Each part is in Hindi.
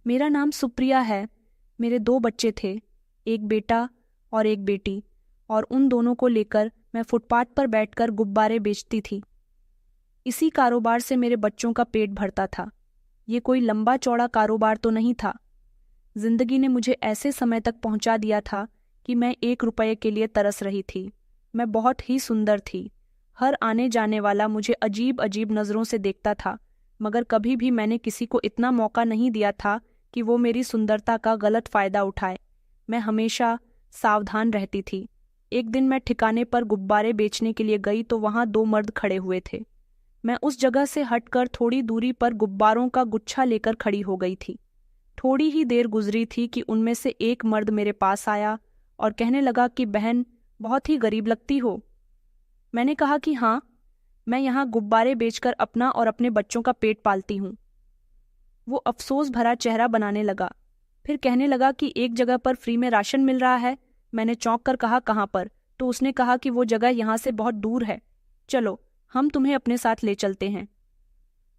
मेरा नाम सुप्रिया है। मेरे 2 बच्चे थे, एक बेटा और एक बेटी, और उन दोनों को लेकर मैं फुटपाथ पर बैठकर गुब्बारे बेचती थी। इसी कारोबार से मेरे बच्चों का पेट भरता था। ये कोई लंबा चौड़ा कारोबार तो नहीं था। जिंदगी ने मुझे ऐसे समय तक पहुंचा दिया था कि मैं 1 रुपये के लिए तरस रही थी। मैं बहुत ही सुंदर थी। हर आने जाने वाला मुझे अजीब अजीब नज़रों से देखता था, मगर कभी भी मैंने किसी को इतना मौका नहीं दिया था कि वो मेरी सुंदरता का गलत फायदा उठाए। मैं हमेशा सावधान रहती थी। एक दिन मैं ठिकाने पर गुब्बारे बेचने के लिए गई तो वहां 2 मर्द खड़े हुए थे। मैं उस जगह से हटकर थोड़ी दूरी पर गुब्बारों का गुच्छा लेकर खड़ी हो गई थी। थोड़ी ही देर गुजरी थी कि उनमें से एक मर्द मेरे पास आया और कहने लगा कि बहन, बहुत ही गरीब लगती हो। मैंने कहा कि हाँ, मैं यहाँ गुब्बारे बेचकर अपना और अपने बच्चों का पेट पालती हूँ। वो अफसोस भरा चेहरा बनाने लगा। फिर कहने लगा कि एक जगह पर फ्री में राशन मिल रहा है। मैंने चौंक कर कहा, कहाँ पर? तो उसने कहा कि वो जगह यहाँ से बहुत दूर है, चलो हम तुम्हें अपने साथ ले चलते हैं।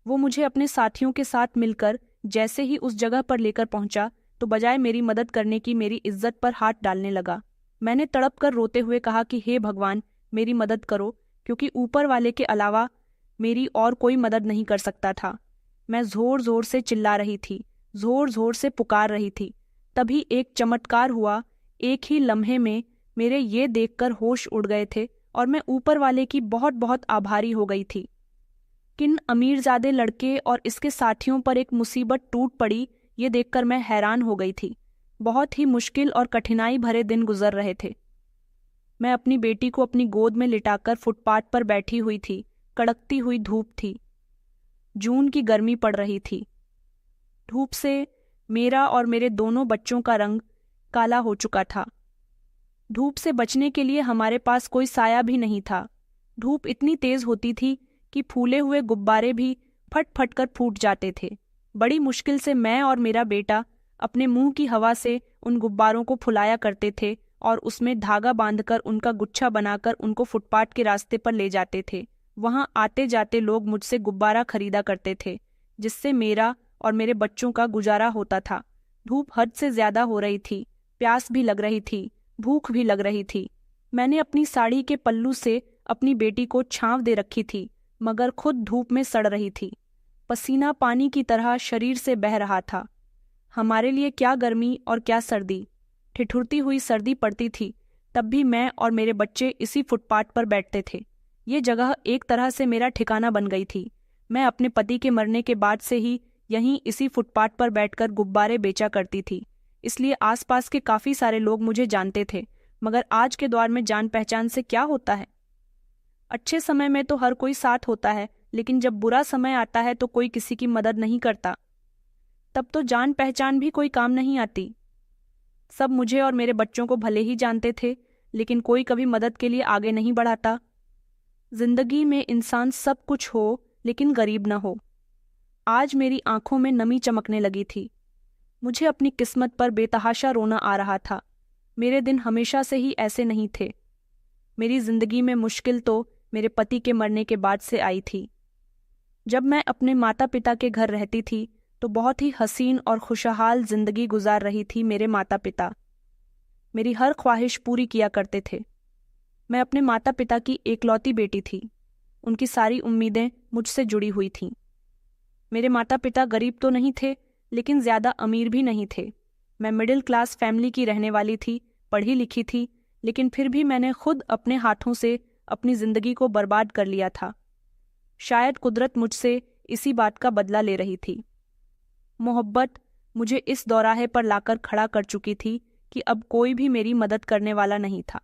वो मुझे अपने साथियों के साथ मिलकर जैसे ही उस जगह पर लेकर पहुंचा तो बजाय मेरी मदद करने की मेरी इज्जत पर हाथ डालने लगा। मैंने तड़प कर रोते हुए कहा कि हे भगवान, मेरी मदद करो, क्योंकि ऊपर वाले के अलावा मेरी और कोई मदद नहीं कर सकता था। मैं जोर जोर से चिल्ला रही थी, जोर जोर से पुकार रही थी। तभी एक चमत्कार हुआ। एक ही लम्हे में मेरे ये देखकर होश उड़ गए थे और मैं ऊपर वाले की बहुत बहुत आभारी हो गई थी। किन अमीरजादे लड़के और इसके साथियों पर एक मुसीबत टूट पड़ी, ये देखकर मैं हैरान हो गई थी। बहुत ही मुश्किल और कठिनाई भरे दिन गुजर रहे थे। मैं अपनी बेटी को अपनी गोद में लिटाकर फुटपाथ पर बैठी हुई थी। कड़कती हुई धूप थी। जून की गर्मी पड़ रही थी। धूप से मेरा और मेरे दोनों बच्चों का रंग काला हो चुका था। धूप से बचने के लिए हमारे पास कोई साया भी नहीं था। धूप इतनी तेज होती थी कि फूले हुए गुब्बारे भी फट फट कर फूट जाते थे। बड़ी मुश्किल से मैं और मेरा बेटा अपने मुंह की हवा से उन गुब्बारों को फुलाया करते थे और उसमें धागा बांधकर उनका गुच्छा बनाकर उनको फुटपाथ के रास्ते पर ले जाते थे। वहां आते जाते लोग मुझसे गुब्बारा खरीदा करते थे, जिससे मेरा और मेरे बच्चों का गुजारा होता था। धूप हद से ज्यादा हो रही थी। प्यास भी लग रही थी, भूख भी लग रही थी। मैंने अपनी साड़ी के पल्लू से अपनी बेटी को छांव दे रखी थी, मगर खुद धूप में सड़ रही थी। पसीना पानी की तरह शरीर से बह रहा था। हमारे लिए क्या गर्मी और क्या सर्दी। ठिठुरती हुई सर्दी पड़ती थी, तब भी मैं और मेरे बच्चे इसी फुटपाथ पर बैठते थे। ये जगह एक तरह से मेरा ठिकाना बन गई थी। मैं अपने पति के मरने के बाद से ही यहीं इसी फुटपाथ पर बैठकर गुब्बारे बेचा करती थी, इसलिए आसपास के काफी सारे लोग मुझे जानते थे। मगर आज के दौर में जान पहचान से क्या होता है? अच्छे समय में तो हर कोई साथ होता है, लेकिन जब बुरा समय आता है तो कोई किसी की मदद नहीं करता। तब तो जान पहचान भी कोई काम नहीं आती। सब मुझे और मेरे बच्चों को भले ही जानते थे, लेकिन कोई कभी मदद के लिए आगे नहीं बढ़ाता। जिंदगी में इंसान सब कुछ हो, लेकिन गरीब न हो। आज मेरी आंखों में नमी चमकने लगी थी। मुझे अपनी किस्मत पर बेतहाशा रोना आ रहा था। मेरे दिन हमेशा से ही ऐसे नहीं थे। मेरी जिंदगी में मुश्किल तो मेरे पति के मरने के बाद से आई थी। जब मैं अपने माता पिता के घर रहती थी तो बहुत ही हसीन और खुशहाल जिंदगी गुजार रही थी। मेरे माता पिता मेरी हर ख्वाहिश पूरी किया करते थे। मैं अपने माता पिता की एकलौती बेटी थी। उनकी सारी उम्मीदें मुझसे जुड़ी हुई थीं। मेरे माता पिता गरीब तो नहीं थे, लेकिन ज्यादा अमीर भी नहीं थे। मैं मिडिल क्लास फैमिली की रहने वाली थी, पढ़ी लिखी थी, लेकिन फिर भी मैंने खुद अपने हाथों से अपनी जिंदगी को बर्बाद कर लिया था। शायद कुदरत मुझसे इसी बात का बदला ले रही थी। मोहब्बत मुझे इस दौराहे पर लाकर खड़ा कर चुकी थी कि अब कोई भी मेरी मदद करने वाला नहीं था।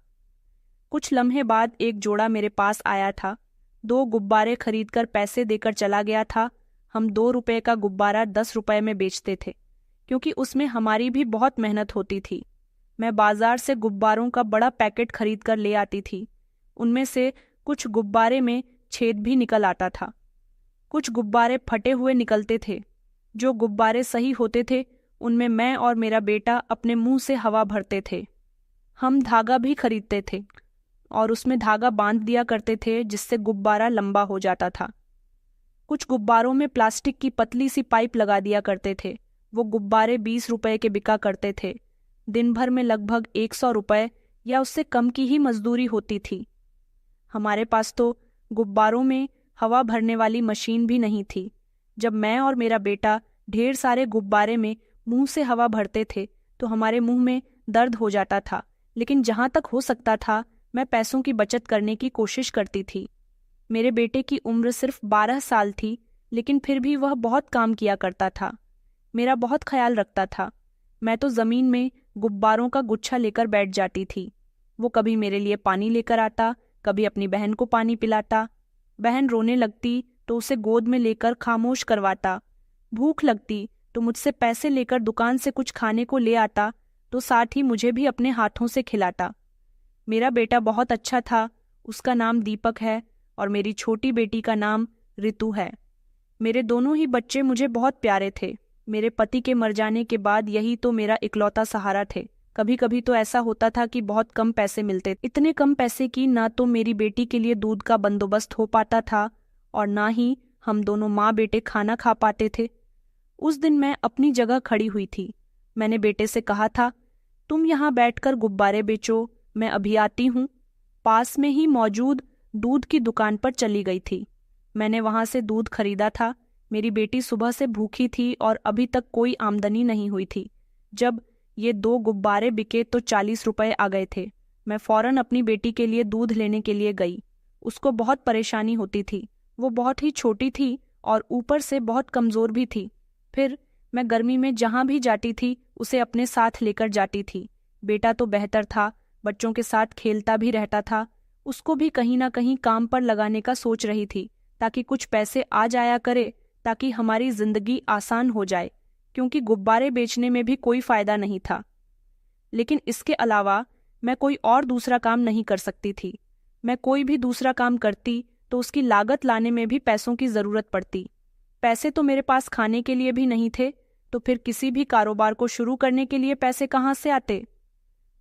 कुछ लम्हे बाद एक जोड़ा मेरे पास आया था। 2 गुब्बारे खरीदकर पैसे देकर चला गया था। हम 2 रुपए का गुब्बारा 10 रुपए में बेचते थे, क्योंकि उसमें हमारी भी बहुत मेहनत होती थी। मैं बाजार से गुब्बारों का बड़ा पैकेट खरीद कर ले आती थी। उनमें से कुछ गुब्बारे में छेद भी निकल आता था। कुछ गुब्बारे फटे हुए निकलते थे। जो गुब्बारे सही होते थे उनमें मैं और मेरा बेटा अपने मुंह से हवा भरते थे। हम धागा भी खरीदते थे और उसमें धागा बांध दिया करते थे, जिससे गुब्बारा लंबा हो जाता था। कुछ गुब्बारों में प्लास्टिक की पतली सी पाइप लगा दिया करते थे वो गुब्बारे 20 रुपए के बिका करते थे। दिन भर में लगभग 100 रुपए या उससे कम की ही मजदूरी होती थी। हमारे पास तो गुब्बारों में हवा भरने वाली मशीन भी नहीं थी। जब मैं और मेरा बेटा ढेर सारे गुब्बारे में मुंह से हवा भरते थे तो हमारे मुंह में दर्द हो जाता था, लेकिन जहां तक हो सकता था मैं पैसों की बचत करने की कोशिश करती थी। मेरे बेटे की उम्र सिर्फ 12 साल थी, लेकिन फिर भी वह बहुत काम किया करता था। मेरा बहुत ख्याल रखता था। मैं तो जमीन में गुब्बारों का गुच्छा लेकर बैठ जाती थी। वो कभी मेरे लिए पानी लेकर आता, कभी अपनी बहन को पानी पिलाता। बहन रोने लगती तो उसे गोद में लेकर खामोश करवाता। भूख लगती तो मुझसे पैसे लेकर दुकान से कुछ खाने को ले आता, तो साथ ही मुझे भी अपने हाथों से खिलाता। मेरा बेटा बहुत अच्छा था। उसका नाम दीपक है और मेरी छोटी बेटी का नाम ऋतु है। मेरे दोनों ही बच्चे मुझे बहुत प्यारे थे। मेरे पति के मर जाने के बाद यही तो मेरा इकलौता सहारा थे। कभी कभी तो ऐसा होता था कि बहुत कम पैसे मिलते, इतने कम पैसे कि ना तो मेरी बेटी के लिए दूध का बंदोबस्त हो पाता था और ना ही हम दोनों माँ बेटे खाना खा पाते थे। उस दिन मैं अपनी जगह खड़ी हुई थी। मैंने बेटे से कहा था, तुम यहाँ बैठकर गुब्बारे बेचो, मैं अभी आती हूँ। पास में ही मौजूद दूध की दुकान पर चली गई थी। मैंने वहां से दूध खरीदा था। मेरी बेटी सुबह से भूखी थी और अभी तक कोई आमदनी नहीं हुई थी। जब ये 2 गुब्बारे बिके तो 40 रुपए आ गए थे। मैं फौरन अपनी बेटी के लिए दूध लेने के लिए गई। उसको बहुत परेशानी होती थी। वो बहुत ही छोटी थी और ऊपर से बहुत कमजोर भी थी। फिर मैं गर्मी में जहां भी जाती थी उसे अपने साथ लेकर जाती थी। बेटा तो बेहतर था, बच्चों के साथ खेलता भी रहता था। उसको भी कहीं ना कहीं काम पर लगाने का सोच रही थी ताकि कुछ पैसे आ जाया करे, ताकि हमारी जिंदगी आसान हो जाए, क्योंकि गुब्बारे बेचने में भी कोई फायदा नहीं था। लेकिन इसके अलावा मैं कोई और दूसरा काम नहीं कर सकती थी। मैं कोई भी दूसरा काम करती तो उसकी लागत लाने में भी पैसों की जरूरत पड़ती। पैसे तो मेरे पास खाने के लिए भी नहीं थे, तो फिर किसी भी कारोबार को शुरू करने के लिए पैसे कहाँ से आते।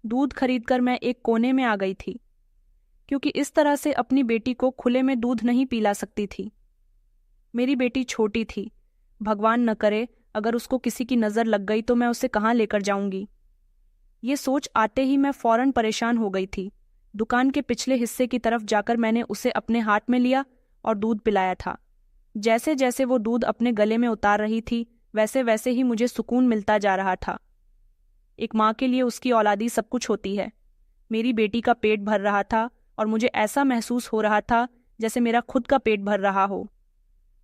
दूध खरीदकर मैं एक कोने में आ गई थी, क्योंकि इस तरह से अपनी बेटी को खुले में दूध नहीं पिला सकती थी। मेरी बेटी छोटी थी। भगवान न करे अगर उसको किसी की नज़र लग गई तो मैं उसे कहाँ लेकर जाऊंगी। ये सोच आते ही मैं फौरन परेशान हो गई थी। दुकान के पिछले हिस्से की तरफ जाकर मैंने उसे अपने हाथ में लिया और दूध पिलाया था। जैसे जैसे वो दूध अपने गले में उतार रही थी, वैसे वैसे ही मुझे सुकून मिलता जा रहा था। एक माँ के लिए उसकी औलादी सब कुछ होती है। मेरी बेटी का पेट भर रहा था और मुझे ऐसा महसूस हो रहा था जैसे मेरा खुद का पेट भर रहा हो।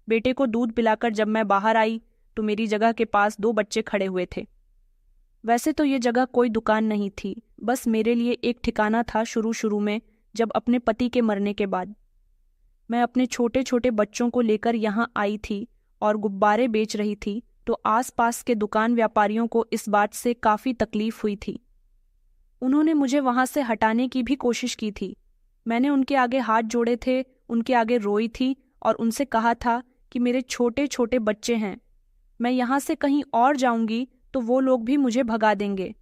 बेटे को दूध पिलाकर जब मैं बाहर आई तो मेरी जगह के पास 2 बच्चे खड़े हुए थे। वैसे तो ये जगह कोई दुकान नहीं थी, बस मेरे लिए एक ठिकाना था शुरू में, जब अपने पति के मरने के बाद। मैं अपने छोटे छोटे बच्चों को लेकर यहाँ आई थी और गुब्बारे बेच रही थी, तो आसपास के दुकान व्यापारियों को इस बात से काफ़ी तकलीफ हुई थी। उन्होंने मुझे वहाँ से हटाने की भी कोशिश की थी। मैंने उनके आगे हाथ जोड़े थे, उनके आगे रोई थी और उनसे कहा था कि मेरे छोटे छोटे बच्चे हैं, मैं यहाँ से कहीं और जाऊंगी तो वो लोग भी मुझे भगा देंगे।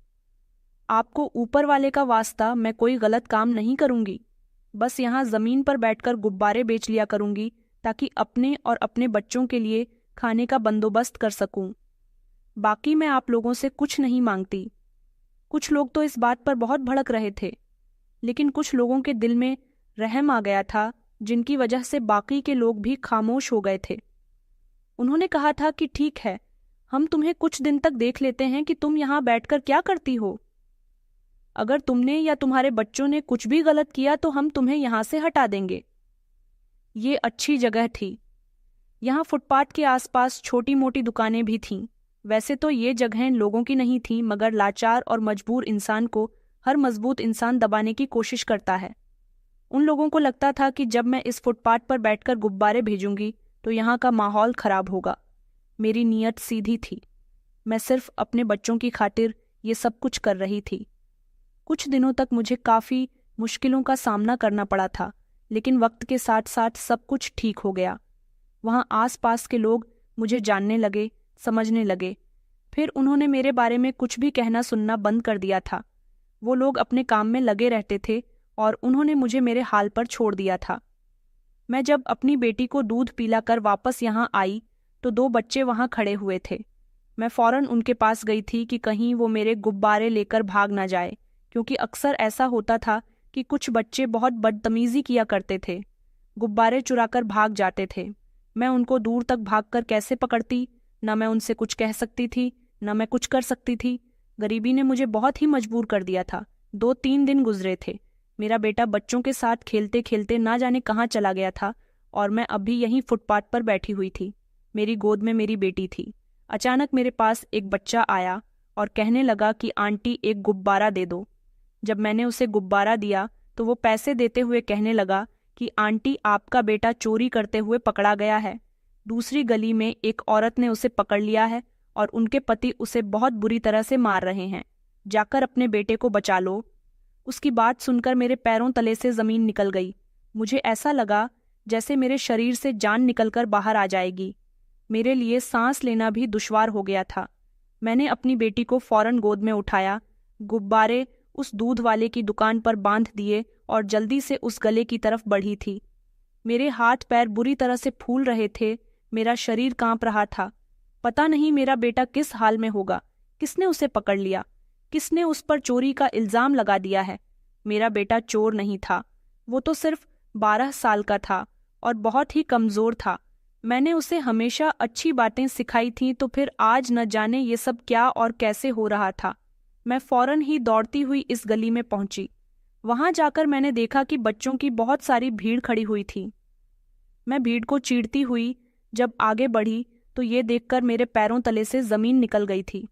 आपको ऊपर वाले का वास्ता, मैं कोई गलत काम नहीं करूंगी। बस यहाँ ज़मीन पर बैठकर गुब्बारे बेच लिया करूंगी ताकि अपने और अपने बच्चों के लिए खाने का बंदोबस्त कर सकूं। बाकी मैं आप लोगों से कुछ नहीं मांगती। कुछ लोग तो इस बात पर बहुत भड़क रहे थे, लेकिन कुछ लोगों के दिल में रहम आ गया था, जिनकी वजह से बाकी के लोग भी खामोश हो गए थे। उन्होंने कहा था कि ठीक है, हम तुम्हें कुछ दिन तक देख लेते हैं कि तुम यहाँ बैठकर क्या करती हो। अगर तुमने या तुम्हारे बच्चों ने कुछ भी गलत किया तो हम तुम्हें यहाँ से हटा देंगे। ये अच्छी जगह थी। यहाँ फुटपाथ के आसपास छोटी मोटी दुकानें भी थीं। वैसे तो ये जगहें लोगों की नहीं थीं, मगर लाचार और मजबूर इंसान को हर मजबूत इंसान दबाने की कोशिश करता है। उन लोगों को लगता था कि जब मैं इस फुटपाथ पर बैठकर गुब्बारे भेजूंगी तो यहाँ का माहौल खराब होगा। मेरी नीयत सीधी थी। मैं सिर्फ अपने बच्चों की खातिर ये सब कुछ कर रही थी। कुछ दिनों तक मुझे काफ़ी मुश्किलों का सामना करना पड़ा था, लेकिन वक्त के साथ साथ सब कुछ ठीक हो गया। वहाँ आसपास के लोग मुझे जानने लगे, समझने लगे। फिर उन्होंने मेरे बारे में कुछ भी कहना सुनना बंद कर दिया था। वो लोग अपने काम में लगे रहते थे और उन्होंने मुझे मेरे हाल पर छोड़ दिया था। मैं जब अपनी बेटी को दूध पिलाकर वापस यहाँ आई तो 2 बच्चे वहाँ खड़े हुए थे। मैं फौरन उनके पास गई थी कि कहीं वो मेरे गुब्बारे लेकर भाग ना जाए, क्योंकि अक्सर ऐसा होता था कि कुछ बच्चे बहुत बदतमीजी किया करते थे, गुब्बारे चुराकर भाग जाते थे। मैं उनको दूर तक भागकर कैसे पकड़ती? न मैं उनसे कुछ कह सकती थी, न मैं कुछ कर सकती थी। गरीबी ने मुझे बहुत ही मजबूर कर दिया था। 2-3 दिन गुजरे थे। मेरा बेटा बच्चों के साथ खेलते खेलते ना जाने कहाँ चला गया था और मैं अभी यहीं फुटपाथ पर बैठी हुई थी। मेरी गोद में मेरी बेटी थी। अचानक मेरे पास एक बच्चा आया और कहने लगा कि आंटी एक गुब्बारा दे दो। जब मैंने उसे गुब्बारा दिया तो वो पैसे देते हुए कहने लगा कि आंटी आपका बेटा चोरी करते हुए पकड़ा गया है। दूसरी गली में एक औरत ने उसे पकड़ लिया है और उनके पति उसे बहुत बुरी तरह से मार रहे हैं। जाकर अपने बेटे को बचा लो। उसकी बात सुनकर मेरे पैरों तले से जमीन निकल गई। मुझे ऐसा लगा जैसे मेरे शरीर से जान निकलकर बाहर आ जाएगी। मेरे लिए सांस लेना भी दुश्वार हो गया था। मैंने अपनी बेटी को फौरन गोद में उठाया, गुब्बारे उस दूध वाले की दुकान पर बांध दिए और जल्दी से उस गले की तरफ बढ़ी थी। मेरे हाथ पैर बुरी तरह से फूल रहे थे, मेरा शरीर कांप रहा था। पता नहीं मेरा बेटा किस हाल में होगा। किसने उसे पकड़ लिया? किसने उस पर चोरी का इल्जाम लगा दिया है? मेरा बेटा चोर नहीं था, वो तो सिर्फ 12 साल का था और बहुत ही कमजोर था। मैंने उसे हमेशा अच्छी बातें सिखाई थीं, तो फिर आज न जाने ये सब क्या और कैसे हो रहा था। मैं फौरन ही दौड़ती हुई इस गली में पहुंची। वहां जाकर मैंने देखा कि बच्चों की बहुत सारी भीड़ खड़ी हुई थी। मैं भीड़ को चीरती हुई जब आगे बढ़ी तो ये देखकर मेरे पैरों तले से जमीन निकल गई थी।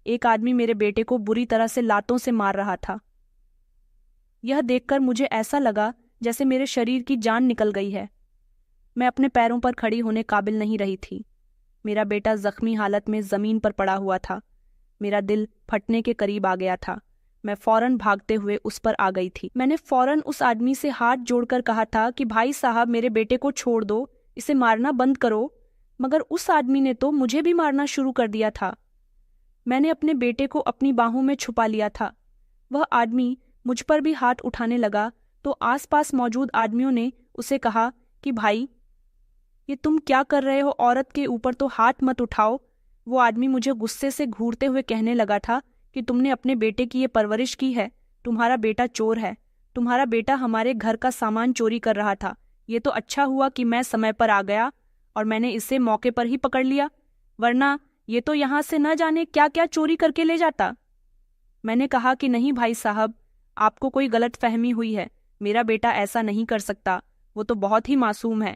एक आदमी मेरे बेटे को बुरी तरह से लातों से मार रहा था। यह देखकर मुझे ऐसा लगा जैसे मेरे शरीर की जान निकल गई है। मैं अपने पैरों पर खड़ी होने काबिल नहीं रही थी। मेरा बेटा जख्मी हालत में जमीन पर पड़ा हुआ था। मेरा दिल फटने के करीब आ गया था। मैं फौरन भागते हुए उस पर आ गई थी। मैंने फौरन उस आदमी से हाथ जोड़कर कहा था कि भाई साहब मेरे बेटे को छोड़ दो, इसे मारना बंद करो। मगर उस आदमी ने तो मुझे भी मारना शुरू कर दिया था। मैंने अपने बेटे को अपनी बाहों में छुपा लिया था। वह आदमी मुझ पर भी हाथ उठाने लगा तो आसपास मौजूद आदमियों ने उसे कहा कि भाई ये तुम क्या कर रहे हो? औरत के ऊपर तो हाथ मत उठाओ। वो आदमी मुझे गुस्से से घूरते हुए कहने लगा था कि तुमने अपने बेटे की ये परवरिश की है। तुम्हारा बेटा चोर है। तुम्हारा बेटा हमारे घर का सामान चोरी कर रहा था। ये तो अच्छा हुआ कि मैं समय पर आ गया और मैंने इसे मौके पर ही पकड़ लिया, वरना ये तो यहाँ से न जाने क्या क्या चोरी करके ले जाता। मैंने कहा कि नहीं भाई साहब, आपको कोई गलत फहमी हुई है। मेरा बेटा ऐसा नहीं कर सकता, वो तो बहुत ही मासूम है।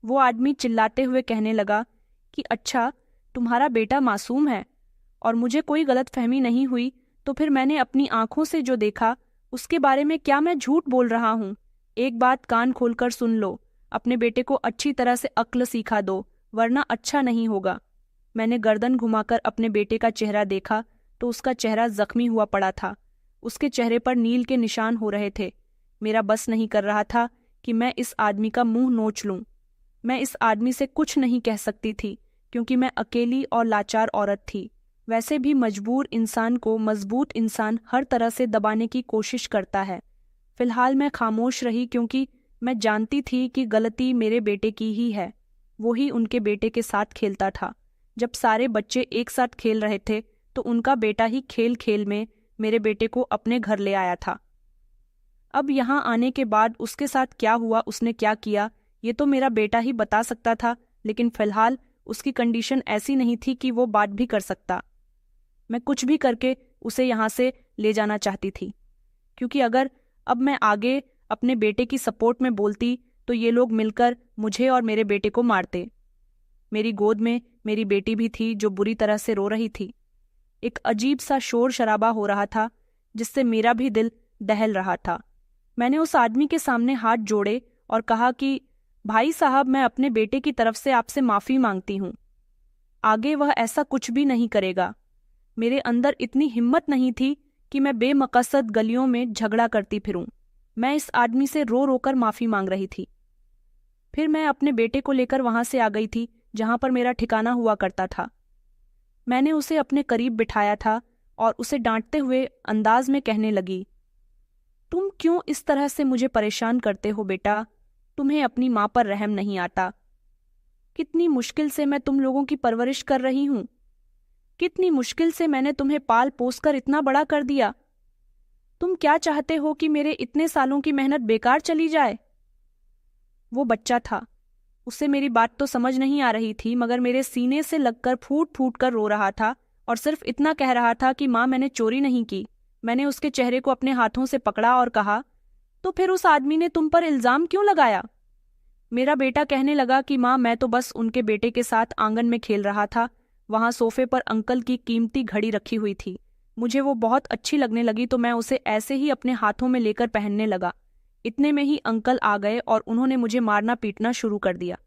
वो आदमी चिल्लाते हुए कहने लगा कि अच्छा, तुम्हारा बेटा मासूम है और मुझे कोई गलतफहमी नहीं हुई, तो फिर मैंने अपनी आंखों से जो देखा उसके बारे में क्या मैं झूठ बोल रहा हूँ? एक बात कान खोलकर सुन लो, अपने बेटे को अच्छी तरह से अक्ल सिखा दो, वरना अच्छा नहीं होगा। मैंने गर्दन घुमाकर अपने बेटे का चेहरा देखा तो उसका चेहरा जख्मी हुआ पड़ा था। उसके चेहरे पर नील के निशान हो रहे थे। मेरा बस नहीं कर रहा था कि मैं इस आदमी का मुंह नोच लूं। मैं इस आदमी से कुछ नहीं कह सकती थी क्योंकि मैं अकेली और लाचार औरत थी। वैसे भी मजबूर इंसान को मजबूत इंसान हर तरह से दबाने की कोशिश करता है। फिलहाल मैं खामोश रही क्योंकि मैं जानती थी कि गलती मेरे बेटे की ही है। वो ही उनके बेटे के साथ खेलता था। जब सारे बच्चे एक साथ खेल रहे थे तो उनका बेटा ही खेल खेल में मेरे बेटे को अपने घर ले आया था। अब यहाँ आने के बाद उसके साथ क्या हुआ, उसने क्या किया, ये तो मेरा बेटा ही बता सकता था, लेकिन फिलहाल उसकी कंडीशन ऐसी नहीं थी कि वो बात भी कर सकता। मैं कुछ भी करके उसे यहाँ से ले जाना चाहती थी, क्योंकि अगर अब मैं आगे अपने बेटे की सपोर्ट में बोलती तो ये लोग मिलकर मुझे और मेरे बेटे को मारते। मेरी गोद में मेरी बेटी भी थी जो बुरी तरह से रो रही थी। एक अजीब सा शोर शराबा हो रहा था जिससे मेरा भी दिल दहल रहा था। मैंने उस आदमी के सामने हाथ जोड़े और कहा कि भाई साहब, मैं अपने बेटे की तरफ से आपसे माफ़ी मांगती हूँ। आगे वह ऐसा कुछ भी नहीं करेगा। मेरे अंदर इतनी हिम्मत नहीं थी कि मैं बेमकसद गलियों में झगड़ा करती फिरूं। मैं इस आदमी से रो रोकर माफ़ी मांग रही थी। फिर मैं अपने बेटे को लेकर वहां से आ गई थी जहां पर मेरा ठिकाना हुआ करता था। मैंने उसे अपने करीब बिठाया था और उसे डांटते हुए अंदाज में कहने लगी, तुम क्यों इस तरह से मुझे परेशान करते हो बेटा? तुम्हें अपनी माँ पर रहम नहीं आता? कितनी मुश्किल से मैं तुम लोगों की परवरिश कर रही हूँ। कितनी मुश्किल से मैंने तुम्हें पाल पोस कर इतना बड़ा कर दिया। तुम क्या चाहते हो कि मेरे इतने सालों की मेहनत बेकार चली जाए? वो बच्चा था, उसे मेरी बात तो समझ नहीं आ रही थी, मगर मेरे सीने से लगकर फूट फूट कर रो रहा था और सिर्फ इतना कह रहा था कि माँ, मैंने चोरी नहीं की। मैंने उसके चेहरे को अपने हाथों से पकड़ा और कहा, तो फिर उस आदमी ने तुम पर इल्जाम क्यों लगाया? मेरा बेटा कहने लगा कि माँ, मैं तो बस उनके बेटे के साथ आंगन में खेल रहा था। वहां सोफे पर अंकल की कीमती घड़ी रखी हुई थी। मुझे वो बहुत अच्छी लगने लगी तो मैं उसे ऐसे ही अपने हाथों में लेकर पहनने लगा। इतने में ही अंकल आ गए और उन्होंने मुझे मारना पीटना शुरू कर दिया।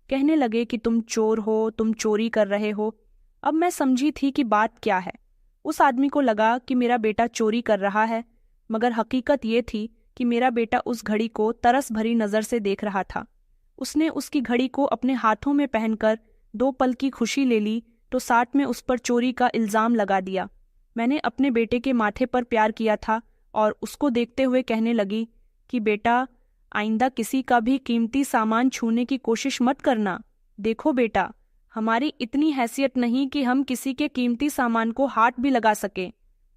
कहने लगे कि तुम चोर हो, तुम चोरी कर रहे हो। अब मैं समझी थी कि बात क्या है। उस आदमी को लगा कि मेरा बेटा चोरी कर रहा है, मगर हकीकत ये थी कि मेरा बेटा उस घड़ी को तरस भरी नजर से देख रहा था। उसने उसकी घड़ी को अपने हाथों में पहनकर 2 पल की खुशी ले ली तो साथ में उस पर चोरी का इल्जाम लगा दिया। मैंने अपने बेटे के माथे पर प्यार किया था और उसको देखते हुए कहने लगी कि बेटा, आइंदा किसी का भी कीमती सामान छूने की कोशिश मत करना। देखो बेटा, हमारी इतनी हैसियत नहीं कि हम किसी के कीमती सामान को हाथ भी लगा सके।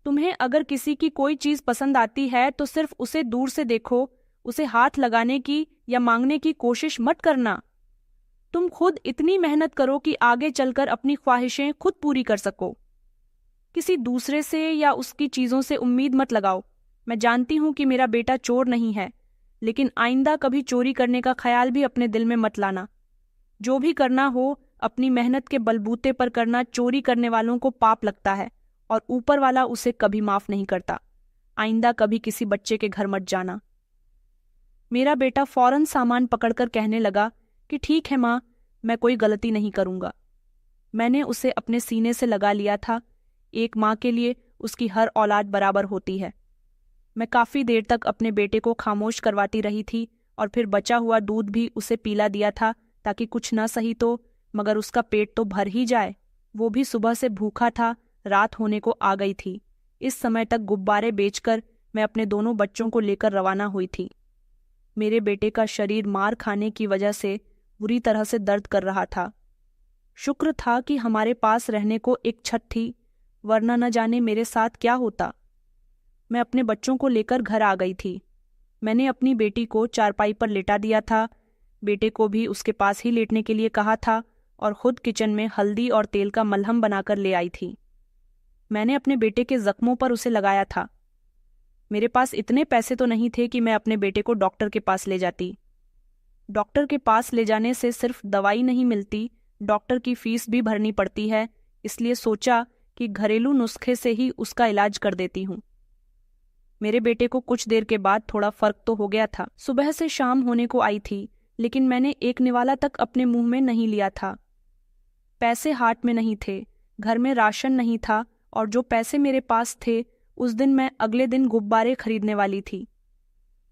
तुम्हें अगर किसी की कोई चीज पसंद आती है तो सिर्फ उसे दूर से देखो, उसे हाथ लगाने की या मांगने की कोशिश मत करना। तुम खुद इतनी मेहनत करो कि आगे चलकर अपनी ख्वाहिशें खुद पूरी कर सको। किसी दूसरे से या उसकी चीजों से उम्मीद मत लगाओ। मैं जानती हूं कि मेरा बेटा चोर नहीं है, लेकिन आइंदा कभी चोरी करने का ख्याल भी अपने दिल में मत लाना। जो भी करना हो अपनी मेहनत के बलबूते पर करना। चोरी करने वालों को पाप लगता है और ऊपर वाला उसे कभी माफ नहीं करता। आइंदा कभी किसी बच्चे के घर मत जाना। मेरा बेटा फौरन सामान पकड़कर कहने लगा कि ठीक है माँ, मैं कोई गलती नहीं करूंगा। मैंने उसे अपने सीने से लगा लिया था। एक माँ के लिए उसकी हर औलाद बराबर होती है। मैं काफी देर तक अपने बेटे को खामोश करवाती रही थी और फिर बचा हुआ दूध भी उसे पिला दिया था ताकि कुछ न सही तो, मगर उसका पेट तो भर ही जाए। वो भी सुबह से भूखा था, रात होने को आ गई थी। इस समय तक गुब्बारे बेचकर मैं अपने दोनों बच्चों को लेकर रवाना हुई थी। मेरे बेटे का शरीर मार खाने की वजह से बुरी तरह से दर्द कर रहा था। शुक्र था कि हमारे पास रहने को एक छत थी, वरना न जाने मेरे साथ क्या होता। मैं अपने बच्चों को लेकर घर आ गई थी। मैंने अपनी बेटी को चारपाई पर लेटा दिया था, बेटे को भी उसके पास ही लेटने के लिए कहा था और खुद किचन में हल्दी और तेल का मलहम बनाकर ले आई थी। मैंने अपने बेटे के जख्मों पर उसे लगाया था। मेरे पास इतने पैसे तो नहीं थे कि मैं अपने बेटे को डॉक्टर के पास ले जाती। डॉक्टर के पास ले जाने से सिर्फ दवाई नहीं मिलती, डॉक्टर की फीस भी भरनी पड़ती है। इसलिए सोचा कि घरेलू नुस्खे से ही उसका इलाज कर देती हूँ। मेरे बेटे को कुछ देर के बाद थोड़ा फर्क तो हो गया था। सुबह से शाम होने को आई थी, लेकिन मैंने एक निवाला तक अपने मुंह में नहीं लिया था। पैसे हाथ में नहीं थे, घर में राशन नहीं था और जो पैसे मेरे पास थे उस दिन मैं अगले दिन गुब्बारे खरीदने वाली थी।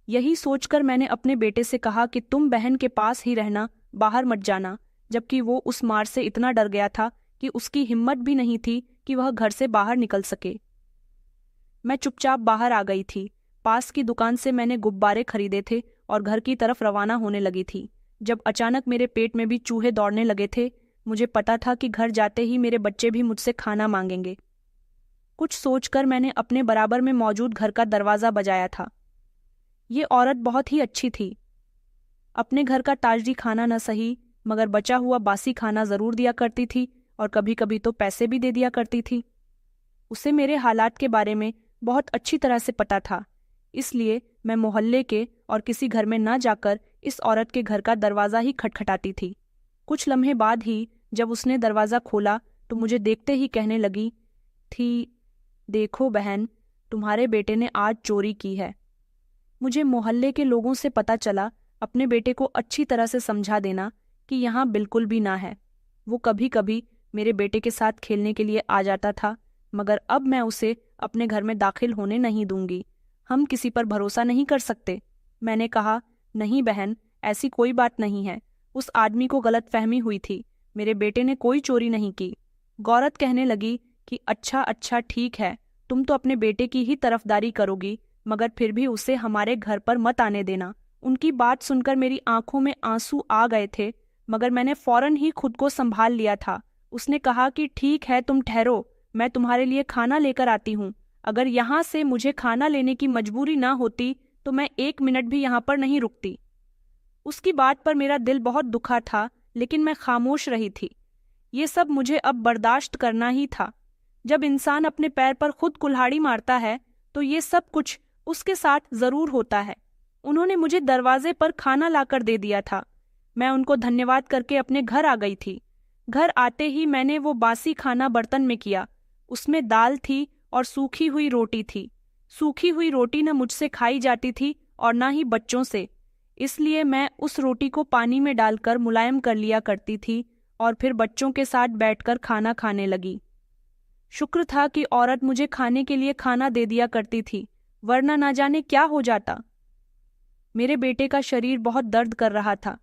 यही सोचकर मैंने अपने बेटे से कहा कि तुम बहन के पास ही रहना, बाहर मत जाना, जबकि वो उस मार से इतना डर गया था कि उसकी हिम्मत भी नहीं थी कि वह घर से बाहर निकल सके। मैं चुपचाप बाहर आ गई थी। पास की दुकान से मैंने गुब्बारे खरीदे थे और घर की तरफ रवाना होने लगी थी, जब अचानक मेरे पेट में भी चूहे दौड़ने लगे थे। मुझे पता था कि घर जाते ही मेरे बच्चे भी मुझसे खाना मांगेंगे। कुछ सोचकर मैंने अपने बराबर में मौजूद घर का दरवाज़ा बजाया था। ये औरत बहुत ही अच्छी थी। अपने घर का ताजरी खाना न सही, मगर बचा हुआ बासी खाना ज़रूर दिया करती थी और कभी कभी तो पैसे भी दे दिया करती थी। उसे मेरे हालात के बारे में बहुत अच्छी तरह से पता था, इसलिए मैं मोहल्ले के और किसी घर में न जाकर इस औरत के घर का दरवाज़ा ही खटखटाती थी। कुछ लम्हे बाद ही जब उसने दरवाज़ा खोला तो मुझे देखते ही कहने लगी थी, देखो बहन, तुम्हारे बेटे ने आज चोरी की है। मुझे मोहल्ले के लोगों से पता चला। अपने बेटे को अच्छी तरह से समझा देना कि यहाँ बिल्कुल भी ना है। वो कभी कभी मेरे बेटे के साथ खेलने के लिए आ जाता था, मगर अब मैं उसे अपने घर में दाखिल होने नहीं दूंगी। हम किसी पर भरोसा नहीं कर सकते। मैंने कहा, नहीं बहन, ऐसी कोई बात नहीं है। उस आदमी को गलतफहमी हुई थी, मेरे बेटे ने कोई चोरी नहीं की। गौरत कहने लगी कि अच्छा ठीक है, तुम तो अपने बेटे की ही तरफदारी करोगी, मगर फिर भी उसे हमारे घर पर मत आने देना। उनकी बात सुनकर मेरी आंखों में आंसू आ गए थे, मगर मैंने फौरन ही खुद को संभाल लिया था। उसने कहा कि ठीक है, तुम ठहरो, मैं तुम्हारे लिए खाना लेकर आती हूँ। अगर यहाँ से मुझे खाना लेने की मजबूरी ना होती तो मैं 1 मिनट भी यहाँ पर नहीं रुकती। उसकी बात पर मेरा दिल बहुत दुखा था, लेकिन मैं खामोश रही थी। ये सब मुझे अब बर्दाश्त करना ही था। जब इंसान अपने पैर पर खुद कुल्हाड़ी मारता है तो ये सब कुछ उसके साथ जरूर होता है। उन्होंने मुझे दरवाजे पर खाना लाकर दे दिया था। मैं उनको धन्यवाद करके अपने घर आ गई थी। घर आते ही मैंने वो बासी खाना बर्तन में किया। उसमें दाल थी और सूखी हुई रोटी थी। सूखी हुई रोटी न मुझसे खाई जाती थी और ना ही बच्चों से, इसलिए मैं उस रोटी को पानी में डालकर मुलायम कर लिया करती थी और फिर बच्चों के साथ बैठकर खाना खाने लगी। शुक्र था कि औरत मुझे खाने के लिए खाना दे दिया करती थी, वरना ना जाने क्या हो जाता। मेरे बेटे का शरीर बहुत दर्द कर रहा था।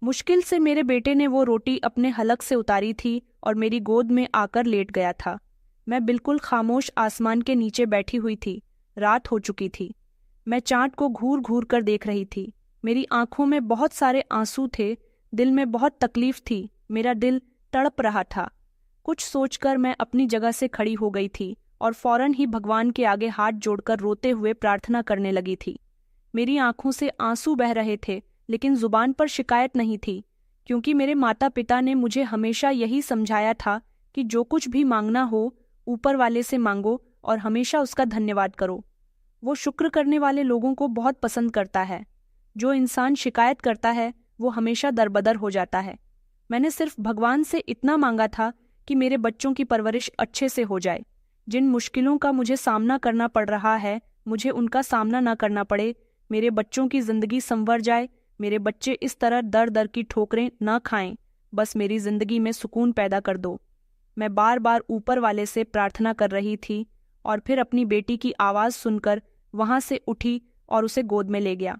मुश्किल से मेरे बेटे ने वो रोटी अपने हलक से उतारी थी और मेरी गोद में आकर लेट गया था। मैं बिल्कुल खामोश आसमान के नीचे बैठी हुई थी। रात हो चुकी थी। मैं चाँद को घूर घूर कर देख रही थी। मेरी आंखों में बहुत सारे आंसू थे। दिल में बहुत तकलीफ थी। मेरा दिल तड़प रहा था। कुछ सोचकर मैं अपनी जगह से खड़ी हो गई थी और फौरन ही भगवान के आगे हाथ जोड़कर रोते हुए प्रार्थना करने लगी थी। मेरी आंखों से आंसू बह रहे थे, लेकिन जुबान पर शिकायत नहीं थी, क्योंकि मेरे माता पिता ने मुझे हमेशा यही समझाया था कि जो कुछ भी मांगना हो ऊपर वाले से मांगो और हमेशा उसका धन्यवाद करो। वो शुक्र करने वाले लोगों को बहुत पसंद करता है। जो इंसान शिकायत करता है वो हमेशा दरबदर हो जाता है। मैंने सिर्फ भगवान से इतना मांगा था कि मेरे बच्चों की परवरिश अच्छे से हो जाए। जिन मुश्किलों का मुझे सामना करना पड़ रहा है, मुझे उनका सामना न करना पड़े। मेरे बच्चों की जिंदगी संवर जाए। मेरे बच्चे इस तरह दर दर की ठोकरें न खाएं। बस मेरी जिंदगी में सुकून पैदा कर दो। मैं बार बार ऊपर वाले से प्रार्थना कर रही थी और फिर अपनी बेटी की आवाज़ सुनकर वहां से उठी और उसे गोद में ले गया।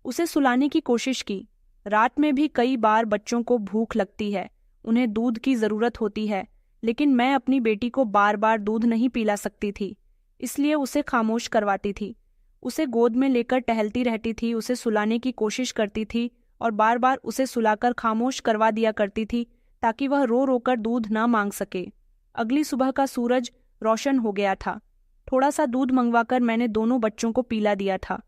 उसे सुलाने की कोशिश की। रात में भी कई बार बच्चों को भूख लगती है, उन्हें दूध की ज़रूरत होती है, लेकिन मैं अपनी बेटी को बार बार दूध नहीं पिला सकती थी, इसलिए उसे खामोश करवाती थी। उसे गोद में लेकर टहलती रहती थी, उसे सुलाने की कोशिश करती थी और बार बार उसे सुलाकर खामोश करवा दिया करती थी ताकि वह रो रो कर दूध ना मांग सके। अगली सुबह का सूरज रोशन हो गया था। थोड़ा सा दूध मंगवाकर मैंने दोनों बच्चों को पिला दिया था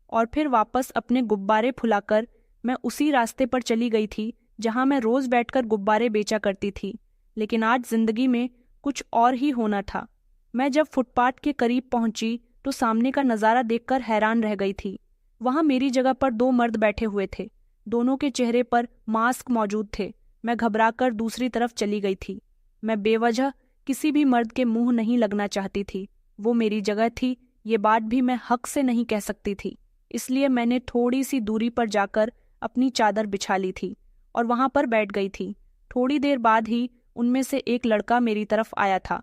और फिर वापस अपने गुब्बारे फुलाकर मैं उसी रास्ते पर चली गई थी जहां मैं रोज बैठकर गुब्बारे बेचा करती थी। लेकिन आज जिंदगी में कुछ और ही होना था। मैं जब फुटपाथ के करीब पहुंची तो सामने का नज़ारा देखकर हैरान रह गई थी। वहां मेरी जगह पर 2 मर्द बैठे हुए थे। दोनों के चेहरे पर मास्क मौजूद थे। मैं घबराकर दूसरी तरफ चली गई थी। मैं बेवजह किसी भी मर्द के मुंह नहीं लगना चाहती थी। वो मेरी जगह थी, ये बात भी मैं हक से नहीं कह सकती थी। इसलिए मैंने थोड़ी सी दूरी पर जाकर अपनी चादर बिछा ली थी और वहां पर बैठ गई थी। थोड़ी देर बाद ही उनमें से एक लड़का मेरी तरफ आया था।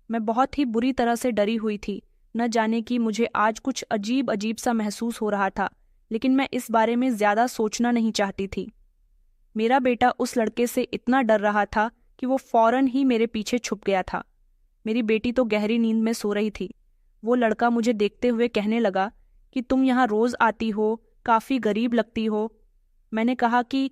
मैं बहुत ही बुरी तरह से डरी हुई थी। न जाने कि मुझे आज कुछ अजीब अजीब सा महसूस हो रहा था, लेकिन मैं इस बारे में ज्यादा सोचना नहीं चाहती थी। मेरा बेटा उस लड़के से इतना डर रहा था कि वो फौरन ही मेरे पीछे छुप गया था। मेरी बेटी तो गहरी नींद में सो रही थी। वो लड़का मुझे देखते हुए कहने लगा कि तुम यहाँ रोज आती हो, काफी गरीब लगती हो। मैंने कहा कि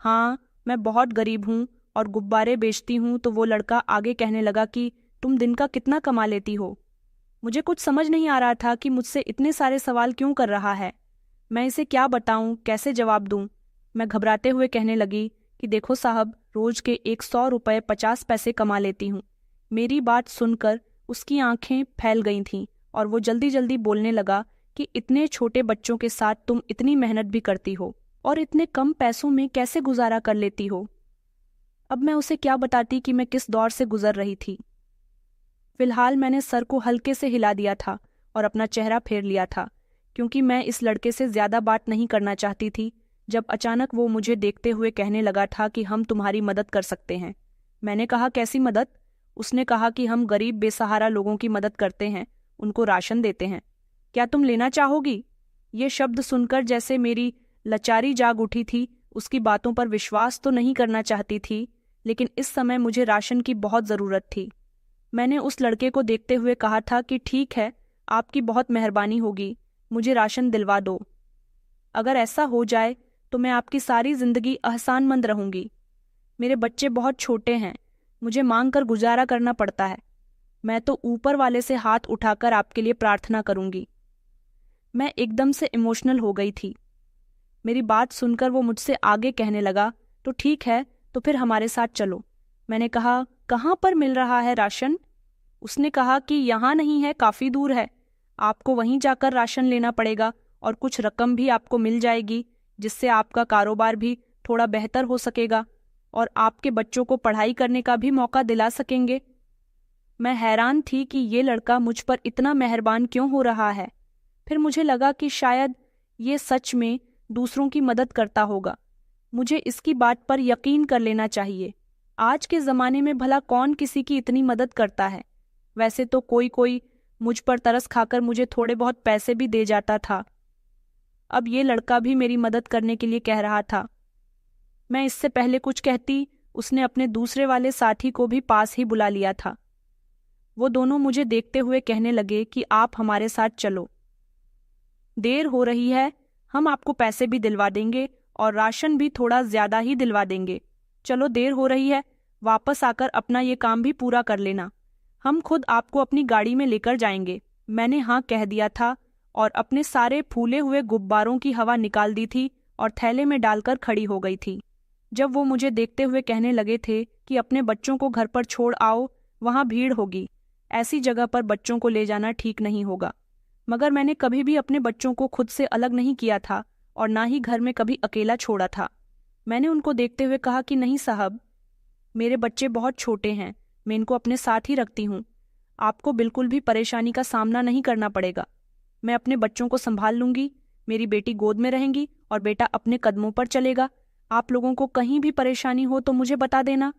हाँ, मैं बहुत गरीब हूँ और गुब्बारे बेचती हूँ। तो वो लड़का आगे कहने लगा कि तुम दिन का कितना कमा लेती हो। मुझे कुछ समझ नहीं आ रहा था कि मुझसे इतने सारे सवाल क्यों कर रहा है। मैं इसे क्या बताऊं, कैसे जवाब दूं। मैं घबराते हुए कहने लगी कि देखो साहब, रोज के 100 रुपये 50 पैसे कमा लेती हूँ। मेरी बात सुनकर उसकी आंखें फैल गई थीं और वो जल्दी जल्दी बोलने लगा कि इतने छोटे बच्चों के साथ तुम इतनी मेहनत भी करती हो और इतने कम पैसों में कैसे गुजारा कर लेती हो। अब मैं उसे क्या बताती कि मैं किस दौर से गुजर रही थी। फिलहाल मैंने सर को हल्के से हिला दिया था और अपना चेहरा फेर लिया था, क्योंकि मैं इस लड़के से ज्यादा बात नहीं करना चाहती थी। जब अचानक वो मुझे देखते हुए कहने लगा था कि हम तुम्हारी मदद कर सकते हैं। मैंने कहा, कैसी मदद? उसने कहा कि हम गरीब बेसहारा लोगों की मदद करते हैं, उनको राशन देते हैं। क्या तुम लेना चाहोगी? ये शब्द सुनकर जैसे मेरी लाचारी जाग उठी थी। उसकी बातों पर विश्वास तो नहीं करना चाहती थी, लेकिन इस समय मुझे राशन की बहुत ज़रूरत थी। मैंने उस लड़के को देखते हुए कहा था कि ठीक है, आपकी बहुत मेहरबानी होगी, मुझे राशन दिलवा दो। अगर ऐसा हो जाए तो मैं आपकी सारी ज़िंदगी एहसानमंद रहूंगी। मेरे बच्चे बहुत छोटे हैं, मुझे मांग कर गुजारा करना पड़ता है। मैं तो ऊपर वाले से हाथ उठाकर आपके लिए प्रार्थना करूंगी। मैं एकदम से इमोशनल हो गई थी। मेरी बात सुनकर वो मुझसे आगे कहने लगा, तो ठीक है, तो फिर हमारे साथ चलो। मैंने कहा, कहाँ पर मिल रहा है राशन? उसने कहा कि यहाँ नहीं है, काफ़ी दूर है, आपको वहीं जाकर राशन लेना पड़ेगा और कुछ रकम भी आपको मिल जाएगी, जिससे आपका कारोबार भी थोड़ा बेहतर हो सकेगा और आपके बच्चों को पढ़ाई करने का भी मौका दिला सकेंगे। मैं हैरान थी कि ये लड़का मुझ पर इतना मेहरबान क्यों हो रहा है। फिर मुझे लगा कि शायद ये सच में दूसरों की मदद करता होगा। मुझे इसकी बात पर यकीन कर लेना चाहिए। आज के ज़माने में भला कौन किसी की इतनी मदद करता है? वैसे तो कोई कोई मुझ पर तरस खाकर मुझे थोड़े बहुत पैसे भी दे जाता था। अब ये लड़का भी मेरी मदद करने के लिए कह रहा था। मैं इससे पहले कुछ कहती, उसने अपने दूसरे वाले साथी को भी पास ही बुला लिया था। वो दोनों मुझे देखते हुए कहने लगे कि आप हमारे साथ चलो, देर हो रही है, हम आपको पैसे भी दिलवा देंगे और राशन भी थोड़ा ज्यादा ही दिलवा देंगे। चलो, देर हो रही है, वापस आकर अपना ये काम भी पूरा कर लेना, हम खुद आपको अपनी गाड़ी में लेकर जाएंगे। मैंने हाँ कह दिया था और अपने सारे फूले हुए गुब्बारों की हवा निकाल दी थी और थैले में डालकर खड़ी हो गई थी। जब वो मुझे देखते हुए कहने लगे थे कि अपने बच्चों को घर पर छोड़ आओ, वहाँ भीड़ होगी, ऐसी जगह पर बच्चों को ले जाना ठीक नहीं होगा। मगर मैंने कभी भी अपने बच्चों को खुद से अलग नहीं किया था और ना ही घर में कभी अकेला छोड़ा था। मैंने उनको देखते हुए कहा कि नहीं साहब, मेरे बच्चे बहुत छोटे हैं, मैं इनको अपने साथ ही रखती हूँ, आपको बिल्कुल भी परेशानी का सामना नहीं करना पड़ेगा। मैं अपने बच्चों को संभाल लूंगी, मेरी बेटी गोद में रहेंगी और बेटा अपने कदमों पर चलेगा। आप लोगों को कहीं भी परेशानी हो तो मुझे बता देना।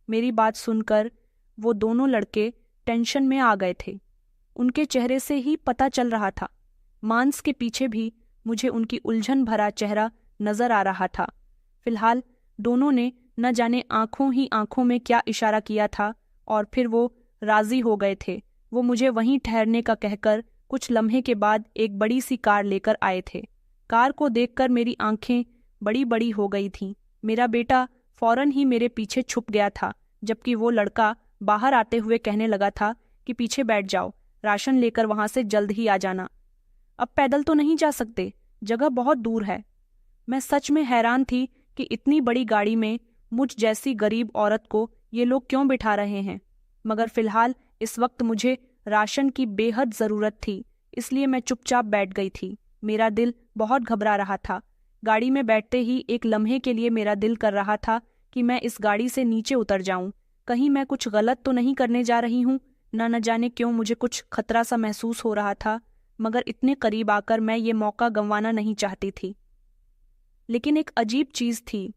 मेरी बात सुनकर वो दोनों लड़के टेंशन में आ गए थे। उनके चेहरे से ही पता चल रहा था, मांस के पीछे भी मुझे उनकी उलझन भरा चेहरा नजर आ रहा था। फिलहाल दोनों ने न जाने आंखों ही आंखों में क्या इशारा किया था और फिर वो राजी हो गए थे। वो मुझे वहीं ठहरने का कहकर कुछ लम्हे के बाद एक बड़ी सी कार लेकर आए थे। कार को देखकर मेरी आंखें बड़ी बड़ी हो गई थीं। मेरा बेटा फौरन ही मेरे पीछे छुप गया था, जबकि वो लड़का बाहर आते हुए कहने लगा था कि पीछे बैठ जाओ, राशन लेकर वहां से जल्द ही आ जाना। अब पैदल तो नहीं जा सकते, जगह बहुत दूर है। मैं सच में हैरान थी कि इतनी बड़ी गाड़ी में मुझ जैसी गरीब औरत को ये लोग क्यों बिठा रहे हैं। मगर फिलहाल इस वक्त मुझे राशन की बेहद ज़रूरत थी, इसलिए मैं चुपचाप बैठ गई थी। मेरा दिल बहुत घबरा रहा था। गाड़ी में बैठते ही एक लम्हे के लिए मेरा दिल कर रहा था कि मैं इस गाड़ी से नीचे उतर जाऊं, कहीं मैं कुछ गलत तो नहीं करने जा रही हूं। न जाने क्यों मुझे कुछ खतरा सा महसूस हो रहा था, मगर इतने करीब आकर मैं ये मौका गंवाना नहीं चाहती थी। लेकिन एक अजीब चीज़ थी,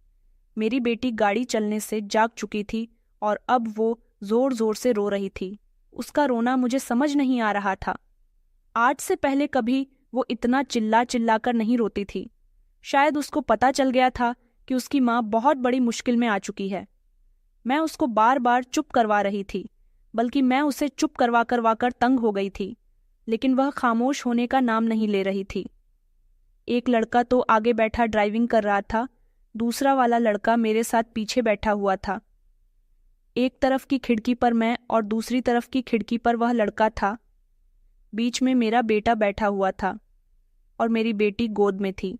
मेरी बेटी गाड़ी चलने से जाग चुकी थी और अब वो जोर जोर से रो रही थी। उसका रोना मुझे समझ नहीं आ रहा था। आज से पहले कभी वो इतना चिल्ला चिल्ला कर नहीं रोती थी। शायद उसको पता चल गया था कि उसकी माँ बहुत बड़ी मुश्किल में आ चुकी है। मैं उसको बार बार चुप करवा रही थी, बल्कि मैं उसे चुप करवा कर तंग हो गई थी, लेकिन वह खामोश होने का नाम नहीं ले रही थी। एक लड़का तो आगे बैठा ड्राइविंग कर रहा था, दूसरा वाला लड़का मेरे साथ पीछे बैठा हुआ था। एक तरफ की खिड़की पर मैं और दूसरी तरफ की खिड़की पर वह लड़का था। बीच में मेरा बेटा बैठा हुआ था और मेरी बेटी गोद में थी।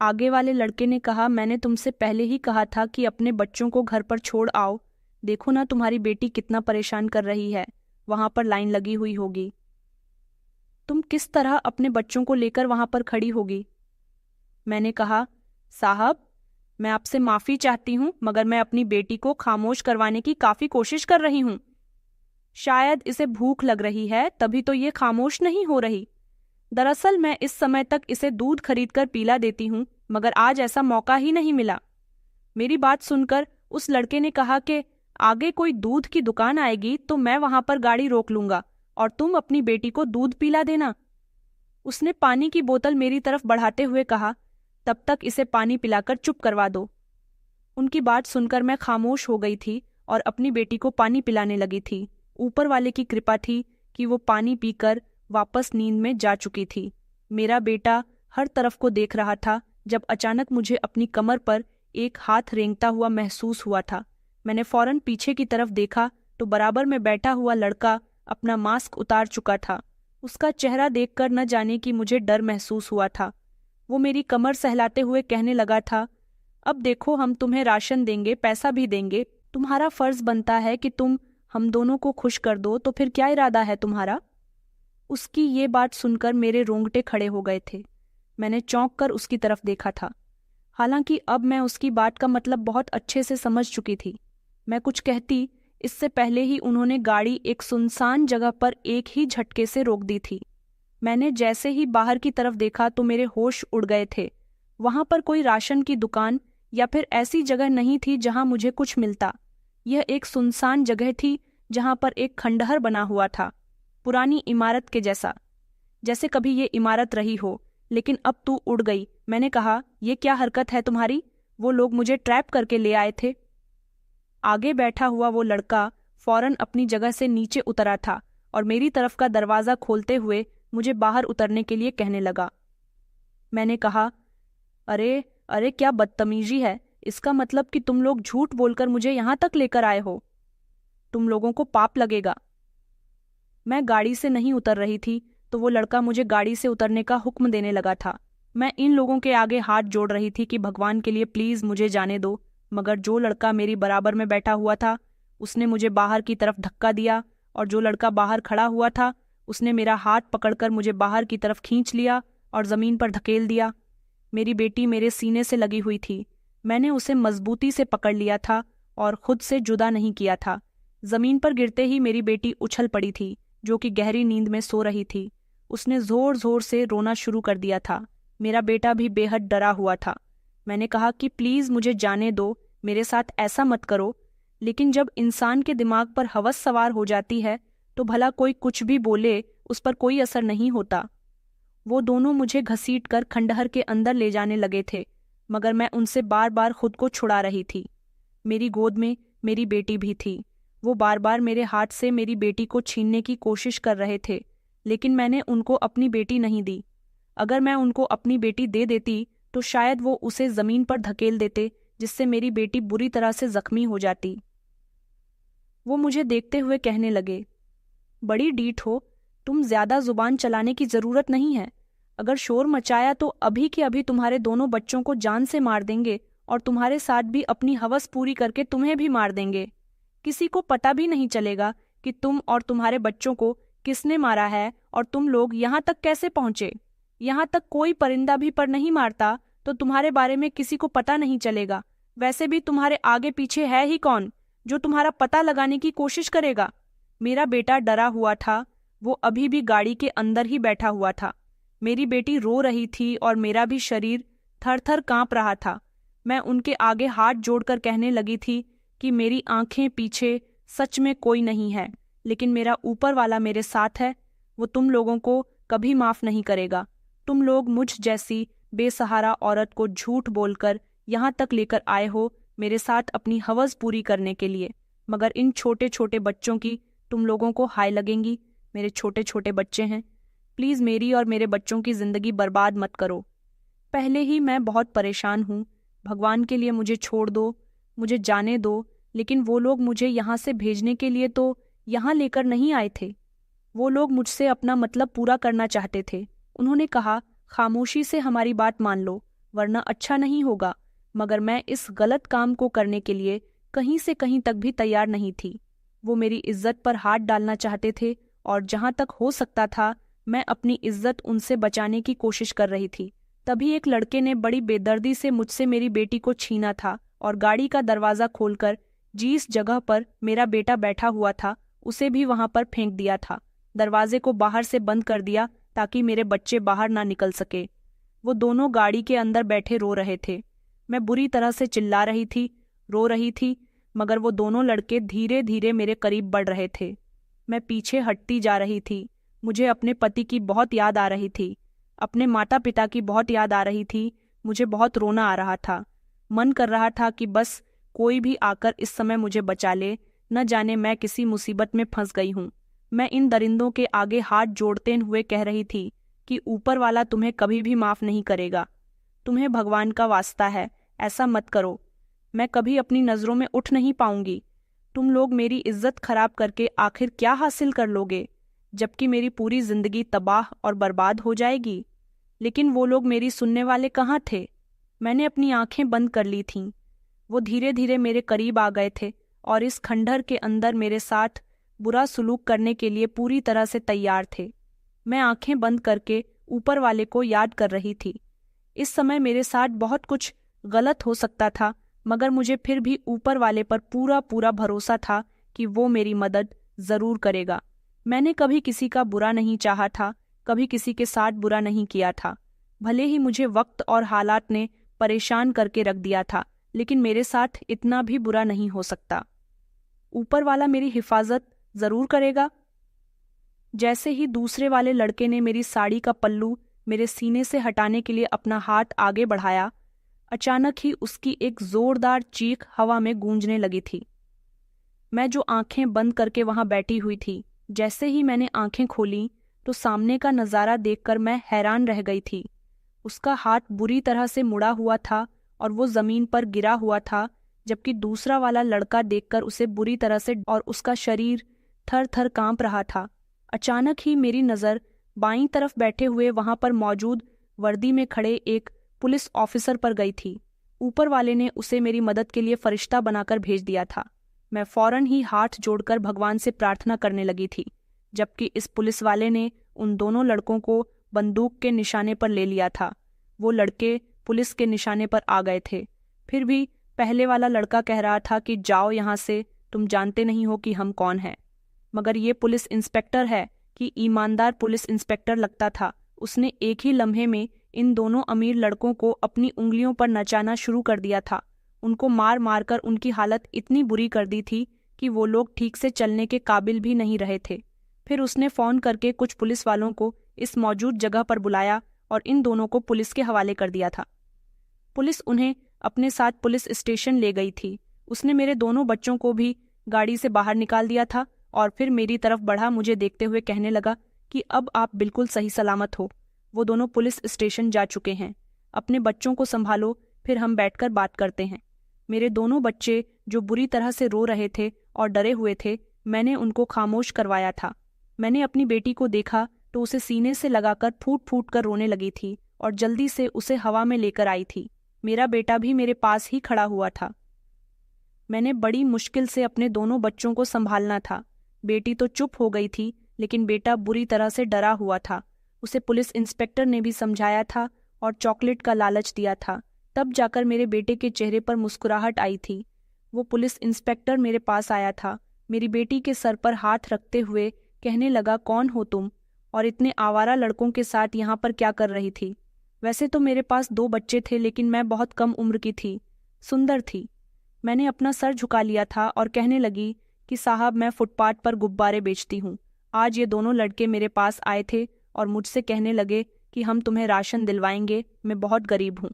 आगे वाले लड़के ने कहा, मैंने तुमसे पहले ही कहा था कि अपने बच्चों को घर पर छोड़ आओ, देखो ना तुम्हारी बेटी कितना परेशान कर रही है, वहां पर लाइन लगी हुई होगी, तुम किस तरह अपने बच्चों को लेकर वहां पर खड़ी होगी। मैंने कहा, साहब, मैं आपसे माफी चाहती हूं, मगर मैं अपनी बेटी को खामोश करवाने की काफी कोशिश कर रही हूं। शायद इसे भूख लग रही है, तभी तो ये खामोश नहीं हो रही। दरअसल मैं इस समय तक इसे दूध खरीदकर पिला देती हूँ, मगर आज ऐसा मौका ही नहीं मिला। मेरी बात सुनकर उस लड़के ने कहा कि आगे कोई दूध की दुकान आएगी तो मैं वहां पर गाड़ी रोक लूंगा और तुम अपनी बेटी को दूध पिला देना। उसने पानी की बोतल मेरी तरफ बढ़ाते हुए कहा, तब तक इसे पानी पिलाकर चुप करवा दो। उनकी बात सुनकर मैं खामोश हो गई थी और अपनी बेटी को पानी पिलाने लगी थी। ऊपर वाले की कृपा थी कि वो पानी पीकर वापस नींद में जा चुकी थी। मेरा बेटा हर तरफ को देख रहा था जब अचानक मुझे अपनी कमर पर एक हाथ रेंगता हुआ महसूस हुआ था। मैंने फौरन पीछे की तरफ देखा तो बराबर में बैठा हुआ लड़का अपना मास्क उतार चुका था। उसका चेहरा देखकर न जाने कि मुझे डर महसूस हुआ था। वो मेरी कमर सहलाते हुए कहने लगा था, अब देखो, हम तुम्हें राशन देंगे, पैसा भी देंगे, तुम्हारा फर्ज बनता है कि तुम हम दोनों को खुश कर दो, तो फिर क्या इरादा है तुम्हारा? उसकी ये बात सुनकर मेरे रोंगटे खड़े हो गए थे। मैंने चौंक कर उसकी तरफ देखा था। हालांकि अब मैं उसकी बात का मतलब बहुत अच्छे से समझ चुकी थी। मैं कुछ कहती इससे पहले ही उन्होंने गाड़ी एक सुनसान जगह पर एक ही झटके से रोक दी थी। मैंने जैसे ही बाहर की तरफ देखा तो मेरे होश उड़ गए थे। वहां पर कोई राशन की दुकान या फिर ऐसी जगह नहीं थी जहां मुझे कुछ मिलता। यह एक सुनसान जगह थी जहां पर एक खंडहर बना हुआ था, पुरानी इमारत के जैसा, जैसे कभी ये इमारत रही हो। लेकिन अब तू उड़ गई। मैंने कहा, ये क्या हरकत है तुम्हारी? वो लोग मुझे ट्रैप करके ले आए थे। आगे बैठा हुआ वो लड़का फौरन अपनी जगह से नीचे उतरा था और मेरी तरफ का दरवाज़ा खोलते हुए मुझे बाहर उतरने के लिए कहने लगा। मैंने कहा, अरे अरे, क्या बदतमीजी है! इसका मतलब कि तुम लोग झूठ बोलकर मुझे यहाँ तक लेकर आए हो। तुम लोगों को पाप लगेगा। मैं गाड़ी से नहीं उतर रही थी तो वो लड़का मुझे गाड़ी से उतरने का हुक्म देने लगा था। मैं इन लोगों के आगे हाथ जोड़ रही थी कि भगवान के लिए प्लीज़ मुझे जाने दो, मगर जो लड़का मेरी बराबर में बैठा हुआ था उसने मुझे बाहर की तरफ धक्का दिया और जो लड़का बाहर खड़ा हुआ था उसने मेरा हाथ पकड़कर मुझे बाहर की तरफ खींच लिया और ज़मीन पर धकेल दिया। मेरी बेटी मेरे सीने से लगी हुई थी। मैंने उसे मजबूती से पकड़ लिया था और खुद से जुदा नहीं किया था। ज़मीन पर गिरते ही मेरी बेटी उछल पड़ी थी, जो कि गहरी नींद में सो रही थी। उसने ज़ोर ज़ोर से रोना शुरू कर दिया था। मेरा बेटा भी बेहद डरा हुआ था। मैंने कहा कि प्लीज़ मुझे जाने दो, मेरे साथ ऐसा मत करो। लेकिन जब इंसान के दिमाग पर हवस सवार हो जाती है तो भला कोई कुछ भी बोले उस पर कोई असर नहीं होता। वो दोनों मुझे घसीटकर खंडहर के अंदर ले जाने लगे थे, मगर मैं उनसे बार बार खुद को छुड़ा रही थी। मेरी गोद में मेरी बेटी भी थी। वो बार बार मेरे हाथ से मेरी बेटी को छीनने की कोशिश कर रहे थे, लेकिन मैंने उनको अपनी बेटी नहीं दी। अगर मैं उनको अपनी बेटी दे देती तो शायद वो उसे ज़मीन पर धकेल देते, जिससे मेरी बेटी बुरी तरह से जख्मी हो जाती। वो मुझे देखते हुए कहने लगे, बड़ी डीठ हो, तुम ज़्यादा जुबान चलाने की ज़रूरत नहीं है। अगर शोर मचाया तो अभी के अभी तुम्हारे दोनों बच्चों को जान से मार देंगे और तुम्हारे साथ भी अपनी हवस पूरी करके तुम्हें भी मार देंगे। किसी को पता भी नहीं चलेगा कि तुम और तुम्हारे बच्चों को किसने मारा है और तुम लोग यहाँ तक कैसे पहुँचे। यहाँ तक कोई परिंदा भी पर नहीं मारता तो तुम्हारे बारे में किसी को पता नहीं चलेगा। वैसे भी तुम्हारे आगे पीछे है ही कौन जो तुम्हारा पता लगाने की कोशिश करेगा? मेरा बेटा डरा हुआ था। वो अभी भी गाड़ी के अंदर ही बैठा हुआ था। मेरी बेटी रो रही थी और मेरा भी शरीर थर थर कांप रहा था। मैं उनके आगे हाथ जोड़कर कहने लगी थी कि मेरी आंखें पीछे सच में कोई नहीं है, लेकिन मेरा ऊपर वाला मेरे साथ है। वो तुम लोगों को कभी माफ़ नहीं करेगा। तुम लोग मुझ जैसी बेसहारा औरत को झूठ बोलकर यहाँ तक लेकर आए हो मेरे साथ अपनी हवस पूरी करने के लिए, मगर इन छोटे छोटे बच्चों की तुम लोगों को हाय लगेंगी। मेरे छोटे छोटे बच्चे हैं। प्लीज़ मेरी और मेरे बच्चों की ज़िंदगी बर्बाद मत करो। पहले ही मैं बहुत परेशान हूँ। भगवान के लिए मुझे छोड़ दो, मुझे जाने दो। लेकिन वो लोग मुझे यहाँ से भेजने के लिए तो यहाँ लेकर नहीं आए थे। वो लोग मुझसे अपना मतलब पूरा करना चाहते थे। उन्होंने कहा, खामोशी से हमारी बात मान लो वरना अच्छा नहीं होगा। मगर मैं इस गलत काम को करने के लिए कहीं से कहीं तक भी तैयार नहीं थी। वो मेरी इज्जत पर हाथ डालना चाहते थे और जहाँ तक हो सकता था मैं अपनी इज्जत उनसे बचाने की कोशिश कर रही थी। तभी एक लड़के ने बड़ी बेदर्दी से मुझसे मेरी बेटी को छीना था और गाड़ी का दरवाज़ा खोलकर जिस जगह पर मेरा बेटा बैठा हुआ था उसे भी वहां पर फेंक दिया था। दरवाजे को बाहर से बंद कर दिया ताकि मेरे बच्चे बाहर ना निकल सके। वो दोनों गाड़ी के अंदर बैठे रो रहे थे। मैं बुरी तरह से चिल्ला रही थी, रो रही थी, मगर वो दोनों लड़के धीरे धीरे मेरे करीब बढ़ रहे थे। मैं पीछे हटती जा रही थी। मुझे अपने पति की बहुत याद आ रही थी, अपने माता पिता की बहुत याद आ रही थी। मुझे बहुत रोना आ रहा था। मन कर रहा था कि बस कोई भी आकर इस समय मुझे बचा ले। न जाने मैं किसी मुसीबत में फंस गई हूँ। मैं इन दरिंदों के आगे हाथ जोड़ते हुए कह रही थी कि ऊपर वाला तुम्हें कभी भी माफ़ नहीं करेगा। तुम्हें भगवान का वास्ता है, ऐसा मत करो। मैं कभी अपनी नज़रों में उठ नहीं पाऊंगी। तुम लोग मेरी इज्जत खराब करके आखिर क्या हासिल कर लोगे, जबकि मेरी पूरी जिंदगी तबाह और बर्बाद हो जाएगी। लेकिन वो लोग मेरी सुनने वाले कहाँ थे। मैंने अपनी आंखें बंद कर ली थीं। वो धीरे धीरे मेरे करीब आ गए थे और इस खंडहर के अंदर मेरे साथ बुरा सलूक करने के लिए पूरी तरह से तैयार थे। मैं आंखें बंद करके ऊपर वाले को याद कर रही थी। इस समय मेरे साथ बहुत कुछ गलत हो सकता था, मगर मुझे फिर भी ऊपर वाले पर पूरा पूरा भरोसा था कि वो मेरी मदद जरूर करेगा। मैंने कभी किसी का बुरा नहीं चाहा था, कभी किसी के साथ बुरा नहीं किया था। भले ही मुझे वक्त और हालात ने परेशान करके रख दिया था, लेकिन मेरे साथ इतना भी बुरा नहीं हो सकता। ऊपर वाला मेरी हिफाजत जरूर करेगा। जैसे ही दूसरे वाले लड़के ने मेरी साड़ी का पल्लू मेरे सीने से हटाने के लिए अपना हाथ आगे बढ़ाया, अचानक ही उसकी एक जोरदार चीख हवा में गूंजने लगी थी। मैं जो आंखें बंद करके वहां बैठी हुई थी, जैसे ही मैंने आंखें खोली तो सामने का नजारा देखकर मैं हैरान रह गई थी। उसका हाथ बुरी तरह से मुड़ा हुआ था और वो जमीन पर गिरा हुआ था, जबकि दूसरा वाला लड़का देखकर उसे बुरी तरह से और उसका शरीर थर थर कांप रहा था। अचानक ही मेरी नज़र बाईं तरफ बैठे हुए वहां पर मौजूद वर्दी में खड़े एक पुलिस ऑफिसर पर गई थी। ऊपर वाले ने उसे मेरी मदद के लिए फरिश्ता बनाकर भेज दिया था। मैं फौरन ही हाथ जोड़कर भगवान से प्रार्थना करने लगी थी, जबकि इस पुलिस वाले ने उन दोनों लड़कों को बंदूक के निशाने पर ले लिया था। वो लड़के पुलिस के निशाने पर आ गए थे। फिर भी पहले वाला लड़का कह रहा था कि जाओ यहाँ से, तुम जानते नहीं हो कि हम कौन हैं। मगर ये पुलिस इंस्पेक्टर है कि ईमानदार पुलिस इंस्पेक्टर लगता था। उसने एक ही लम्हे में इन दोनों अमीर लड़कों को अपनी उंगलियों पर नचाना शुरू कर दिया था। उनको मार मार कर उनकी हालत इतनी बुरी कर दी थी कि वो लोग ठीक से चलने के काबिल भी नहीं रहे थे। फिर उसने फ़ोन करके कुछ पुलिस वालों को इस मौजूद जगह पर बुलाया और इन दोनों को पुलिस के हवाले कर दिया था। पुलिस उन्हें अपने साथ पुलिस स्टेशन ले गई थी। उसने मेरे दोनों बच्चों को भी गाड़ी से बाहर निकाल दिया था और फिर मेरी तरफ बढ़ा, मुझे देखते हुए कहने लगा कि अब आप बिल्कुल सही सलामत हो। वो दोनों पुलिस स्टेशन जा चुके हैं। अपने बच्चों को संभालो, फिर हम बैठकर बात करते हैं। मेरे दोनों बच्चे जो बुरी तरह से रो रहे थे और डरे हुए थे, मैंने उनको खामोश करवाया था। मैंने अपनी बेटी को देखा तो उसे सीने से लगाकर फूट फूट कर रोने लगी थी और जल्दी से उसे हवा में लेकर आई थी। मेरा बेटा भी मेरे पास ही खड़ा हुआ था। मैंने बड़ी मुश्किल से अपने दोनों बच्चों को संभालना था। बेटी तो चुप हो गई थी, लेकिन बेटा बुरी तरह से डरा हुआ था। उसे पुलिस इंस्पेक्टर ने भी समझाया था और चॉकलेट का लालच दिया था। तब जाकर मेरे बेटे के चेहरे पर मुस्कुराहट आई थी। वो पुलिस इंस्पेक्टर मेरे पास आया था, मेरी बेटी के सर पर हाथ रखते हुए कहने लगा, कौन हो तुम और इतने आवारा लड़कों के साथ यहाँ पर क्या कर रही थी? वैसे तो मेरे पास 2 बच्चे थे, लेकिन मैं बहुत कम उम्र की थी, सुंदर थी। मैंने अपना सर झुका लिया था और कहने लगी कि साहब, मैं फुटपाथ पर गुब्बारे बेचती हूँ। आज ये दोनों लड़के मेरे पास आए थे और मुझसे कहने लगे कि हम तुम्हें राशन दिलवाएंगे, मैं बहुत गरीब हूँ।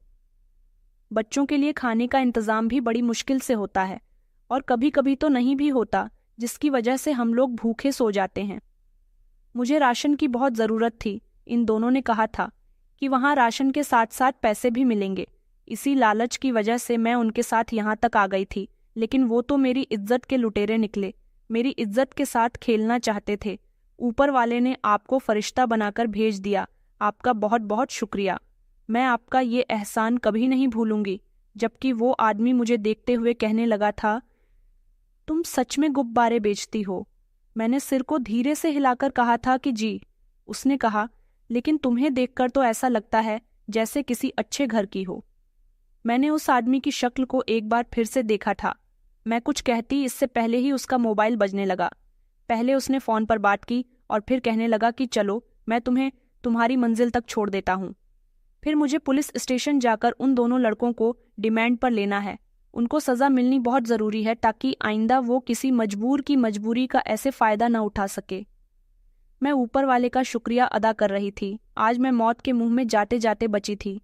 बच्चों के लिए खाने का इंतज़ाम भी बड़ी मुश्किल से होता है और कभी कभी तो नहीं भी होता, जिसकी वजह से हम लोग भूखे सो जाते हैं। मुझे राशन की बहुत ज़रूरत थी। इन दोनों ने कहा था कि वहाँ राशन के साथ साथ पैसे भी मिलेंगे। इसी लालच की वजह से मैं उनके साथ यहाँ तक आ गई थी, लेकिन वो तो मेरी इज्जत के लुटेरे निकले, मेरी इज्जत के साथ खेलना चाहते थे। ऊपर वाले ने आपको फरिश्ता बनाकर भेज दिया, आपका बहुत बहुत शुक्रिया। मैं आपका ये एहसान कभी नहीं भूलूंगी। जबकि वो आदमी मुझे देखते हुए कहने लगा था, तुम सच में गुब्बारे बेचती हो? मैंने सिर को धीरे से हिलाकर कहा था कि जी। उसने कहा, लेकिन तुम्हें देखकर तो ऐसा लगता है जैसे किसी अच्छे घर की हो। मैंने उस आदमी की शक्ल को एक बार फिर से देखा था। मैं कुछ कहती इससे पहले ही उसका मोबाइल बजने लगा। पहले उसने फ़ोन पर बात की और फिर कहने लगा कि चलो, मैं तुम्हें तुम्हारी मंजिल तक छोड़ देता हूँ। फिर मुझे पुलिस स्टेशन जाकर उन दोनों लड़कों को डिमांड पर लेना है। उनको सज़ा मिलनी बहुत ज़रूरी है, ताकि आइंदा वो किसी मजबूर की मजबूरी का ऐसे फ़ायदा न उठा सके। मैं ऊपर वाले का शुक्रिया अदा कर रही थी। आज मैं मौत के मुंह में जाते जाते बची थी।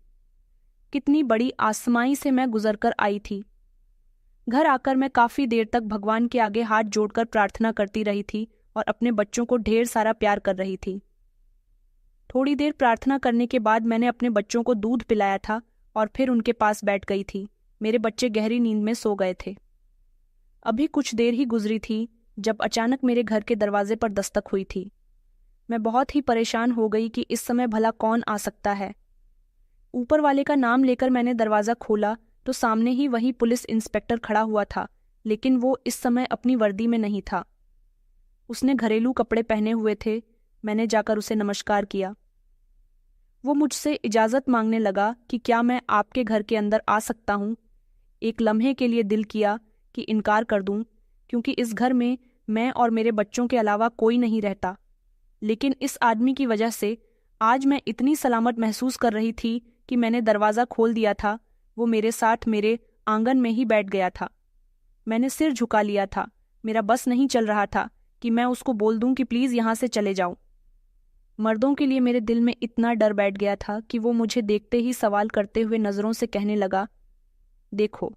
कितनी बड़ी आसमाई से मैं गुजर कर आई थी। घर आकर मैं काफ़ी देर तक भगवान के आगे हाथ जोड़कर प्रार्थना करती रही थी और अपने बच्चों को ढेर सारा प्यार कर रही थी। थोड़ी देर प्रार्थना करने के बाद मैंने अपने बच्चों को दूध पिलाया था और फिर उनके पास बैठ गई थी। मेरे बच्चे गहरी नींद में सो गए थे। अभी कुछ देर ही गुजरी थी जब अचानक मेरे घर के दरवाजे पर दस्तक हुई थी। मैं बहुत ही परेशान हो गई कि इस समय भला कौन आ सकता है। ऊपर वाले का नाम लेकर मैंने दरवाज़ा खोला तो सामने ही वही पुलिस इंस्पेक्टर खड़ा हुआ था, लेकिन वो इस समय अपनी वर्दी में नहीं था। उसने घरेलू कपड़े पहने हुए थे। मैंने जाकर उसे नमस्कार किया। वो मुझसे इजाज़त मांगने लगा कि क्या मैं आपके घर के अंदर आ सकता हूँ। एक लम्हे के लिए दिल किया कि इनकार कर दूं, क्योंकि इस घर में मैं और मेरे बच्चों के अलावा कोई नहीं रहता। लेकिन इस आदमी की वजह से आज मैं इतनी सलामत महसूस कर रही थी कि मैंने दरवाज़ा खोल दिया था। वो मेरे साथ मेरे आंगन में ही बैठ गया था। मैंने सिर झुका लिया था। मेरा बस नहीं चल रहा था कि मैं उसको बोल दूं कि प्लीज़ यहाँ से चले जाओ। मर्दों के लिए मेरे दिल में इतना डर बैठ गया था कि वो मुझे देखते ही सवाल करते हुए नज़रों से कहने लगा, देखो,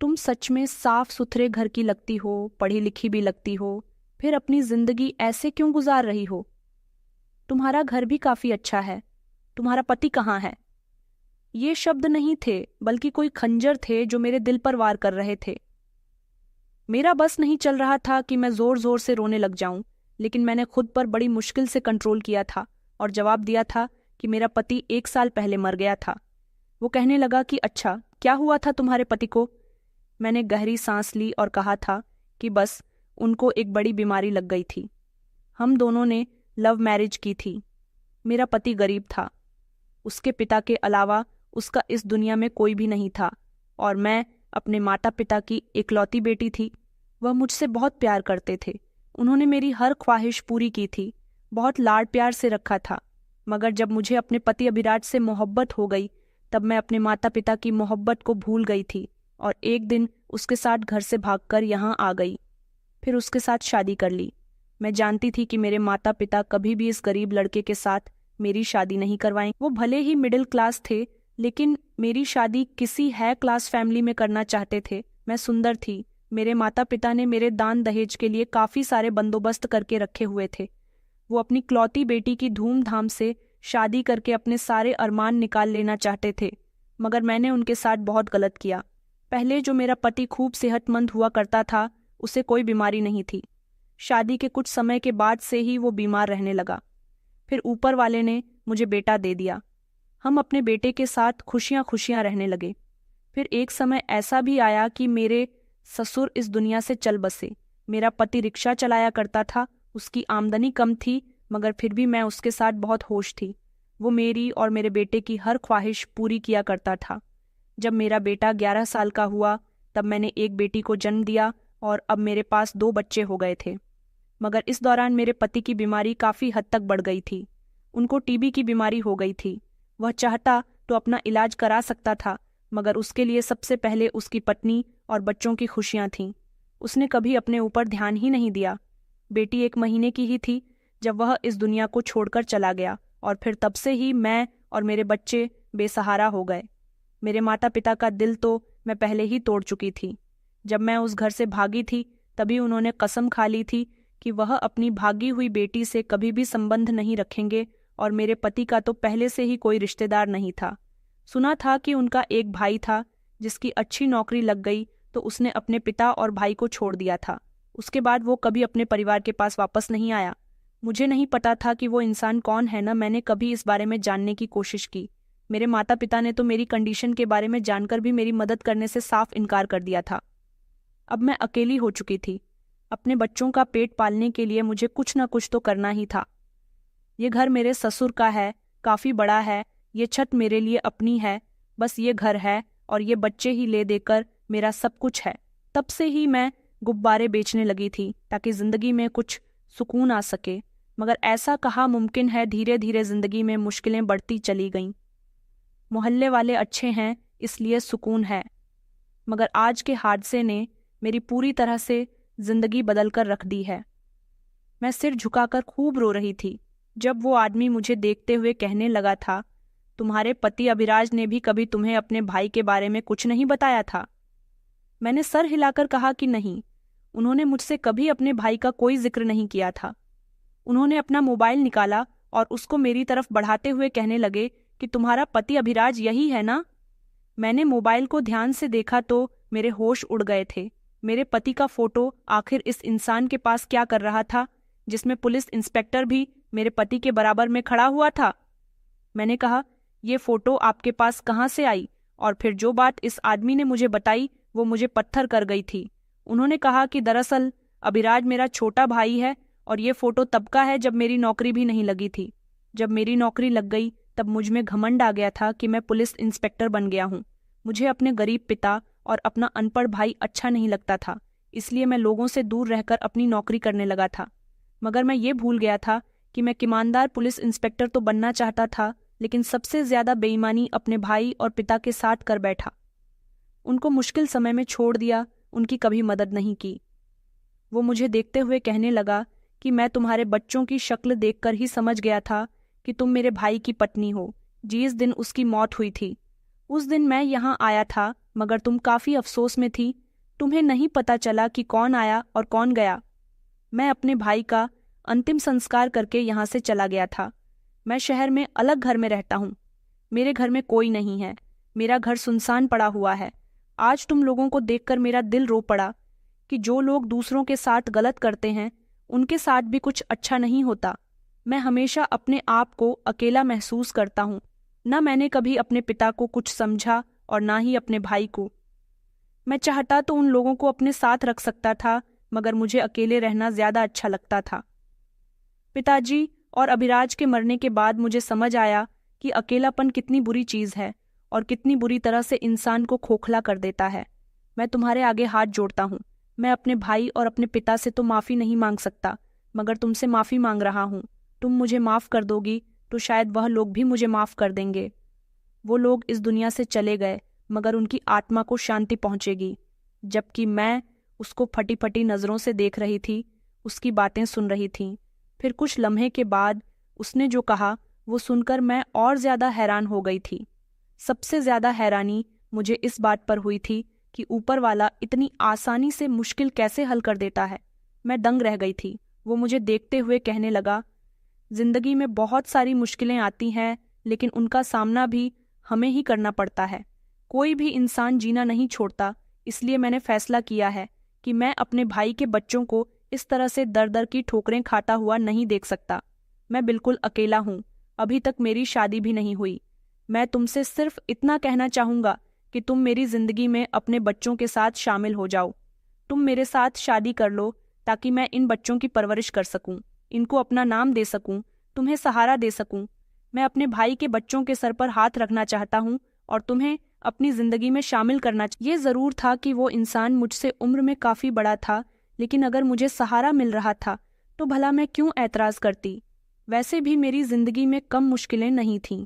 तुम सच में साफ सुथरे घर की लगती हो, पढ़ी लिखी भी लगती हो, फिर अपनी जिंदगी ऐसे क्यों गुजार रही हो? तुम्हारा घर भी काफी अच्छा है। तुम्हारा पति कहाँ है? ये शब्द नहीं थे, बल्कि कोई खंजर थे जो मेरे दिल पर वार कर रहे थे। मेरा बस नहीं चल रहा था कि मैं जोर जोर से रोने लग जाऊं, लेकिन मैंने खुद पर बड़ी मुश्किल से कंट्रोल किया था और जवाब दिया था कि मेरा पति 1 साल पहले मर गया था। वो कहने लगा कि अच्छा, क्या हुआ था तुम्हारे पति को? मैंने गहरी सांस ली और कहा था कि बस उनको एक बड़ी बीमारी लग गई थी। हम दोनों ने लव मैरिज की थी। मेरा पति गरीब था। उसके पिता के अलावा उसका इस दुनिया में कोई भी नहीं था और मैं अपने माता पिता की इकलौती बेटी थी। वह मुझसे बहुत प्यार करते थे। उन्होंने मेरी हर ख्वाहिश पूरी की थी, बहुत लाड प्यार से रखा था। मगर जब मुझे अपने पति अभिराज से मोहब्बत हो गई, तब मैं अपने माता पिता की मोहब्बत को भूल गई थी और एक दिन उसके साथ घर से भागकर यहाँ आ गई। फिर उसके साथ शादी कर ली। मैं जानती थी कि मेरे माता पिता कभी भी इस गरीब लड़के के साथ मेरी शादी नहीं करवाएं। वो भले ही मिडिल क्लास थे, लेकिन मेरी शादी किसी हाई क्लास फैमिली में करना चाहते थे। मैं सुंदर थी। मेरे माता पिता ने मेरे दान दहेज के लिए काफ़ी सारे बंदोबस्त करके रखे हुए थे। वो अपनी इकलौती बेटी की धूमधाम से शादी करके अपने सारे अरमान निकाल लेना चाहते थे, मगर मैंने उनके साथ बहुत गलत किया। पहले जो मेरा पति खूब सेहतमंद हुआ करता था, उसे कोई बीमारी नहीं थी। शादी के कुछ समय के बाद से ही वो बीमार रहने लगा। फिर ऊपर वाले ने मुझे बेटा दे दिया। हम अपने बेटे के साथ खुशियां खुशियां रहने लगे। फिर एक समय ऐसा भी आया कि मेरे ससुर इस दुनिया से चल बसे। मेरा पति रिक्शा चलाया करता था। उसकी आमदनी कम थी, मगर फिर भी मैं उसके साथ बहुत होश थी। वो मेरी और मेरे बेटे की हर ख्वाहिश पूरी किया करता था। जब मेरा बेटा 11 साल का हुआ, तब मैंने एक बेटी को जन्म दिया और अब मेरे पास 2 बच्चे हो गए थे। मगर इस दौरान मेरे पति की बीमारी काफ़ी हद तक बढ़ गई थी। उनको टीबी की बीमारी हो गई थी। वह चाहता तो अपना इलाज करा सकता था, मगर उसके लिए सबसे पहले उसकी पत्नी और बच्चों की खुशियां थीं। उसने कभी अपने ऊपर ध्यान ही नहीं दिया। बेटी 1 महीने की ही थी जब वह इस दुनिया को छोड़कर चला गया और फिर तब से ही मैं और मेरे बच्चे बेसहारा हो गए। मेरे माता पिता का दिल तो मैं पहले ही तोड़ चुकी थी। जब मैं उस घर से भागी थी, तभी उन्होंने कसम खा ली थी कि वह अपनी भागी हुई बेटी से कभी भी संबंध नहीं रखेंगे और मेरे पति का तो पहले से ही कोई रिश्तेदार नहीं था। सुना था कि उनका एक भाई था जिसकी अच्छी नौकरी लग गई तो उसने अपने पिता और भाई को छोड़ दिया था। उसके बाद वो कभी अपने परिवार के पास वापस नहीं आया। मुझे नहीं पता था कि वो इंसान कौन है, न मैंने कभी इस बारे में जानने की कोशिश की। मेरे माता पिता ने तो मेरी कंडीशन के बारे में जानकर भी मेरी मदद करने से साफ इनकार कर दिया था। अब मैं अकेली हो चुकी थी। अपने बच्चों का पेट पालने के लिए मुझे कुछ न कुछ तो करना ही था। ये घर मेरे ससुर का है, काफ़ी बड़ा है। ये छत मेरे लिए अपनी है। बस ये घर है और ये बच्चे ही ले देकर मेरा सब कुछ है। तब से ही मैं गुब्बारे बेचने लगी थी ताकि ज़िंदगी में कुछ सुकून आ सके, मगर ऐसा कहाँ मुमकिन है। धीरे धीरे ज़िंदगी में मुश्किलें बढ़ती चली गईं। मोहल्ले वाले अच्छे हैं इसलिए सुकून है, मगर आज के हादसे ने मेरी पूरी तरह से जिंदगी बदल कर रख दी है। मैं सिर झुकाकर खूब रो रही थी जब वो आदमी मुझे देखते हुए कहने लगा था, तुम्हारे पति अभिराज ने भी कभी तुम्हें अपने भाई के बारे में कुछ नहीं बताया था? मैंने सर हिलाकर कहा कि नहीं, उन्होंने मुझसे कभी अपने भाई का कोई जिक्र नहीं किया था। उन्होंने अपना मोबाइल निकाला और उसको मेरी तरफ बढ़ाते हुए कहने लगे कि तुम्हारा पति अभिराज यही है ना? मैंने मोबाइल को ध्यान से देखा तो मेरे होश उड़ गए थे। मेरे पति का फोटो आखिर इस इंसान के पास क्या कर रहा था, जिसमें पुलिस इंस्पेक्टर भी मेरे पति के बराबर में खड़ा हुआ था? मैंने कहा, ये फोटो आपके पास कहाँ से आई? और फिर जो बात इस आदमी ने मुझे बताई वो मुझे पत्थर कर गई थी। उन्होंने कहा कि दरअसल अभिराज मेरा छोटा भाई है और ये फोटो तब का है जब मेरी नौकरी भी नहीं लगी थी। जब मेरी नौकरी लग गई तब मुझ में घमंड आ गया था कि मैं पुलिस इंस्पेक्टर बन गया हूँ। मुझे अपने गरीब पिता और अपना अनपढ़ भाई अच्छा नहीं लगता था, इसलिए मैं लोगों से दूर रहकर अपनी नौकरी करने लगा था। मगर मैं ये भूल गया था कि मैं ईमानदार पुलिस इंस्पेक्टर तो बनना चाहता था, लेकिन सबसे ज्यादा बेईमानी अपने भाई और पिता के साथ कर बैठा। उनको मुश्किल समय में छोड़ दिया, उनकी कभी मदद नहीं की। वो मुझे देखते हुए कहने लगा कि मैं तुम्हारे बच्चों की शक्ल देखकर ही समझ गया था कि तुम मेरे भाई की पत्नी हो। जिस दिन उसकी मौत हुई थी उस दिन मैं यहाँ आया था, मगर तुम काफी अफसोस में थी। तुम्हें नहीं पता चला कि कौन आया और कौन गया। मैं अपने भाई का अंतिम संस्कार करके यहाँ से चला गया था। मैं शहर में अलग घर में रहता हूँ। मेरे घर में कोई नहीं है। मेरा घर सुनसान पड़ा हुआ है। आज तुम लोगों को देखकर मेरा दिल रो पड़ा कि जो लोग दूसरों के साथ गलत करते हैं उनके साथ भी कुछ अच्छा नहीं होता। मैं हमेशा अपने आप को अकेला महसूस करता हूँ। न मैंने कभी अपने पिता को कुछ समझा और ना ही अपने भाई को। मैं चाहता तो उन लोगों को अपने साथ रख सकता था, मगर मुझे अकेले रहना ज्यादा अच्छा लगता था। पिताजी और अभिराज के मरने के बाद मुझे समझ आया कि अकेलापन कितनी बुरी चीज है और कितनी बुरी तरह से इंसान को खोखला कर देता है। मैं तुम्हारे आगे हाथ जोड़ता हूँ। मैं अपने भाई और अपने पिता से तो माफी नहीं मांग सकता, मगर तुमसे माफी मांग रहा हूँ। तुम मुझे माफ कर दोगी तो शायद वह लोग भी मुझे माफ कर देंगे। वो लोग इस दुनिया से चले गए, मगर उनकी आत्मा को शांति पहुंचेगी। जबकि मैं उसको फटी फटी नजरों से देख रही थी, उसकी बातें सुन रही थी। फिर कुछ लम्हे के बाद उसने जो कहा वो सुनकर मैं और ज्यादा हैरान हो गई थी। सबसे ज्यादा हैरानी मुझे इस बात पर हुई थी कि ऊपर वाला इतनी आसानी से मुश्किल कैसे हल कर देता है। मैं दंग रह गई थी। वो मुझे देखते हुए कहने लगा, जिंदगी में बहुत सारी मुश्किलें आती हैं, लेकिन उनका सामना भी हमें ही करना पड़ता है। कोई भी इंसान जीना नहीं छोड़ता। इसलिए मैंने फैसला किया है कि मैं अपने भाई के बच्चों को इस तरह से दर दर की ठोकरें खाता हुआ नहीं देख सकता। मैं बिल्कुल अकेला हूँ। अभी तक मेरी शादी भी नहीं हुई। मैं तुमसे सिर्फ इतना कहना चाहूंगा कि तुम मेरी जिंदगी में अपने बच्चों के साथ शामिल हो जाओ। तुम मेरे साथ शादी कर लो ताकि मैं इन बच्चों की परवरिश कर सकूं, इनको अपना नाम दे सकूं, तुम्हें सहारा दे सकूं। मैं अपने भाई के बच्चों के सर पर हाथ रखना चाहता हूं और तुम्हें अपनी जिंदगी में शामिल करना। ये जरूर था कि वो इंसान मुझसे उम्र में काफी बड़ा था, लेकिन अगर मुझे सहारा मिल रहा था तो भला मैं क्यों ऐतराज करती। वैसे भी मेरी जिंदगी में कम मुश्किलें नहीं थीं।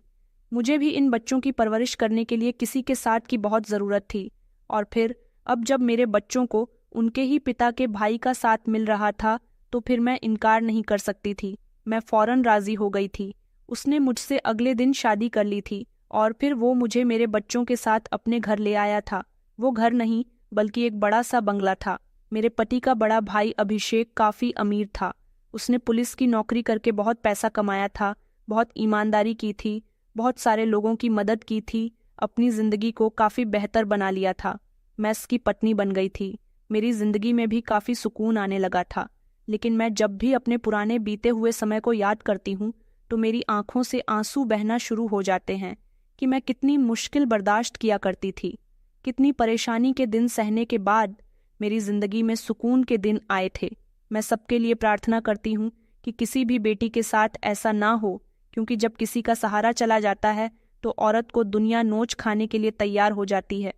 मुझे भी इन बच्चों की परवरिश करने के लिए किसी के साथ की बहुत ज़रूरत थी। और फिर अब जब मेरे बच्चों को उनके ही पिता के भाई का साथ मिल रहा था तो फिर मैं इनकार नहीं कर सकती थी। मैं फौरन राजी हो गई थी। उसने मुझसे अगले दिन शादी कर ली थी और फिर वो मुझे मेरे बच्चों के साथ अपने घर ले आया था। वो घर नहीं बल्कि एक बड़ा सा बंगला था। मेरे पति का बड़ा भाई अभिषेक काफ़ी अमीर था। उसने पुलिस की नौकरी करके बहुत पैसा कमाया था, बहुत ईमानदारी की थी, बहुत सारे लोगों की मदद की थी, अपनी ज़िंदगी को काफ़ी बेहतर बना लिया था। मैं उसकी पत्नी बन गई थी। मेरी ज़िंदगी में भी काफ़ी सुकून आने लगा था। लेकिन मैं जब भी अपने पुराने बीते हुए समय को याद करती हूँ तो मेरी आंखों से आंसू बहना शुरू हो जाते हैं कि मैं कितनी मुश्किल बर्दाश्त किया करती थी। कितनी परेशानी के दिन सहने के बाद मेरी ज़िंदगी में सुकून के दिन आए थे। मैं सबके लिए प्रार्थना करती हूँ कि किसी भी बेटी के साथ ऐसा ना हो, क्योंकि जब किसी का सहारा चला जाता है तो औरत को दुनिया नोच खाने के लिए तैयार हो जाती है।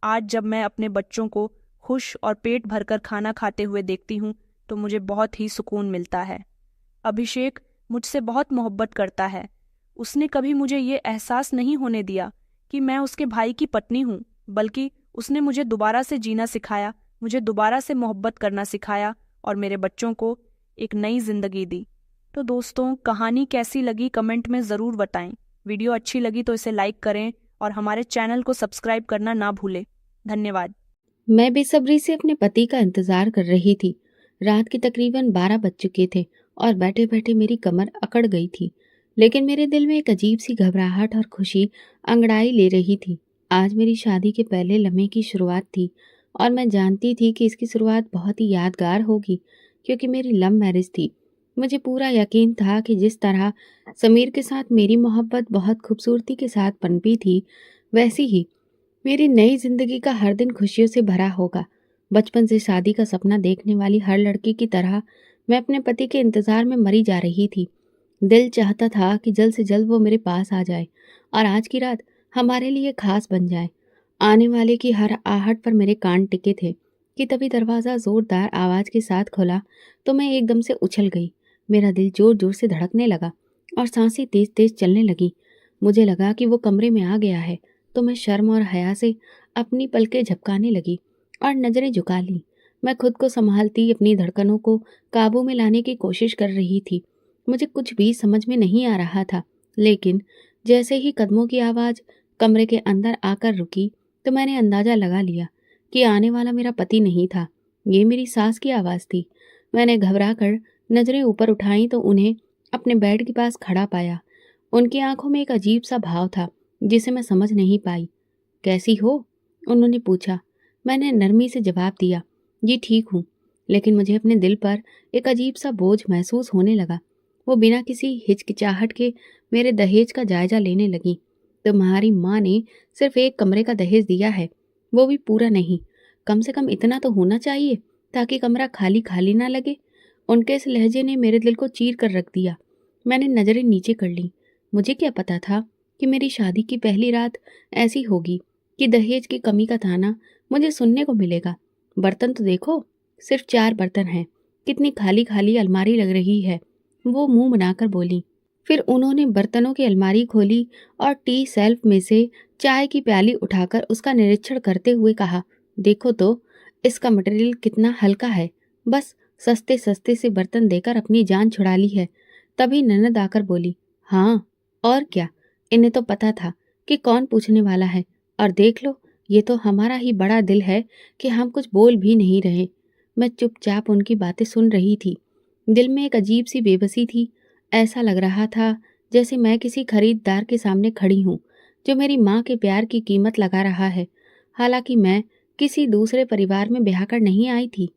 आज जब मैं अपने बच्चों को खुश और पेट भरकर खाना खाते हुए देखती हूँ तो मुझे बहुत ही सुकून मिलता है। अभिषेक मुझसे बहुत मोहब्बत करता है। उसने कभी मुझे ये एहसास नहीं होने दिया कि मैं उसके भाई की पत्नी हूँ, बल्कि उसने मुझे दोबारा से जीना सिखाया, मुझे दोबारा से मोहब्बत करना सिखाया और मेरे बच्चों को एक नई जिंदगी दी। तो दोस्तों, कहानी कैसी लगी कमेंट में ज़रूर बताएं। वीडियो अच्छी लगी तो इसे लाइक करें और हमारे चैनल को सब्सक्राइब करना ना भूलें। धन्यवाद। मैं बेसब्री से अपने पति का इंतजार कर रही थी। रात के तकरीबन 12 बज चुके थे और बैठे बैठे मेरी कमर अकड़ गई थी, लेकिन मेरे दिल में एक अजीब सी घबराहट और खुशी अंगड़ाई ले रही थी। आज मेरी शादी के पहले लम्हे की शुरुआत थी। और मैं जानती थी कि इसकी शुरुआत बहुत ही यादगार होगी, क्योंकि मेरी लव मैरिज थी। मुझे पूरा यकीन था कि जिस तरह समीर के साथ मेरी मोहब्बत बहुत खूबसूरती के साथ पनपी थी, वैसी ही मेरी नई जिंदगी का हर दिन खुशियों से भरा होगा। बचपन से शादी का सपना देखने वाली हर लड़की की तरह मैं अपने पति के इंतजार में मरी जा रही थी। दिल चाहता था कि जल्द से जल्द वो मेरे पास आ जाए और आज की रात हमारे लिए खास बन जाए। आने वाले की हर आहट पर मेरे कान टिके थे कि तभी दरवाज़ा जोरदार आवाज़ के साथ खुला तो मैं एकदम से उछल गई। मेरा दिल जोर जोर से धड़कने लगा और सांसें तेज तेज चलने लगी। मुझे लगा कि वो कमरे में आ गया है, तो मैं शर्म और हया से अपनी पलकें झपकाने लगी और नज़रें झुका ली। मैं खुद को संभालती अपनी धड़कनों को काबू में लाने की कोशिश कर रही थी। मुझे कुछ भी समझ में नहीं आ रहा था, लेकिन जैसे ही कदमों की आवाज़ कमरे के अंदर आकर रुकी, तो मैंने अंदाज़ा लगा लिया कि आने वाला मेरा पति नहीं था, ये मेरी सास की आवाज़ थी। मैंने घबराकर नज़रें ऊपर उठाईं तो उन्हें अपने बेड के पास खड़ा पाया। उनकी आंखों में एक अजीब सा भाव था जिसे मैं समझ नहीं पाई। कैसी हो? उन्होंने पूछा। मैंने नरमी से जवाब दिया, जी ठीक हूँ, लेकिन मुझे अपने दिल पर एक अजीब सा बोझ महसूस होने लगा। वो बिना किसी हिचकिचाहट के मेरे दहेज का जायजा लेने लगी। तुम्हारी माँ ने सिर्फ एक कमरे का दहेज दिया है, वो भी पूरा नहीं। कम से कम इतना तो होना चाहिए ताकि कमरा खाली खाली ना लगे। उनके इस लहजे ने मेरे दिल को चीर कर रख दिया। मैंने नजरें नीचे कर ली। मुझे क्या पता था कि मेरी शादी की पहली रात ऐसी होगी कि दहेज की कमी का ताना मुझे सुनने को मिलेगा। बर्तन तो देखो, सिर्फ 4 बर्तन हैं। कितनी खाली खाली अलमारी लग रही है, वो मुंह बनाकर बोली। फिर उन्होंने बर्तनों की अलमारी खोली और टी शेल्फ में से चाय की प्याली उठाकर उसका निरीक्षण करते हुए कहा, देखो तो इसका मटेरियल कितना हल्का है। बस सस्ते सस्ते से बर्तन देकर अपनी जान छुड़ा ली है। तभी ननद आकर बोली, हाँ और क्या, इन्हें तो पता था कि कौन पूछने वाला है, और देख लो ये तो हमारा ही बड़ा दिल है कि हम कुछ बोल भी नहीं रहे। मैं चुपचाप उनकी बातें सुन रही थी। दिल में एक अजीब सी बेबसी थी। ऐसा लग रहा था जैसे मैं किसी खरीदार के सामने खड़ी हूँ जो मेरी माँ के प्यार की कीमत लगा रहा है। हालांकि मैं किसी दूसरे परिवार में ब्याह कर नहीं आई थी।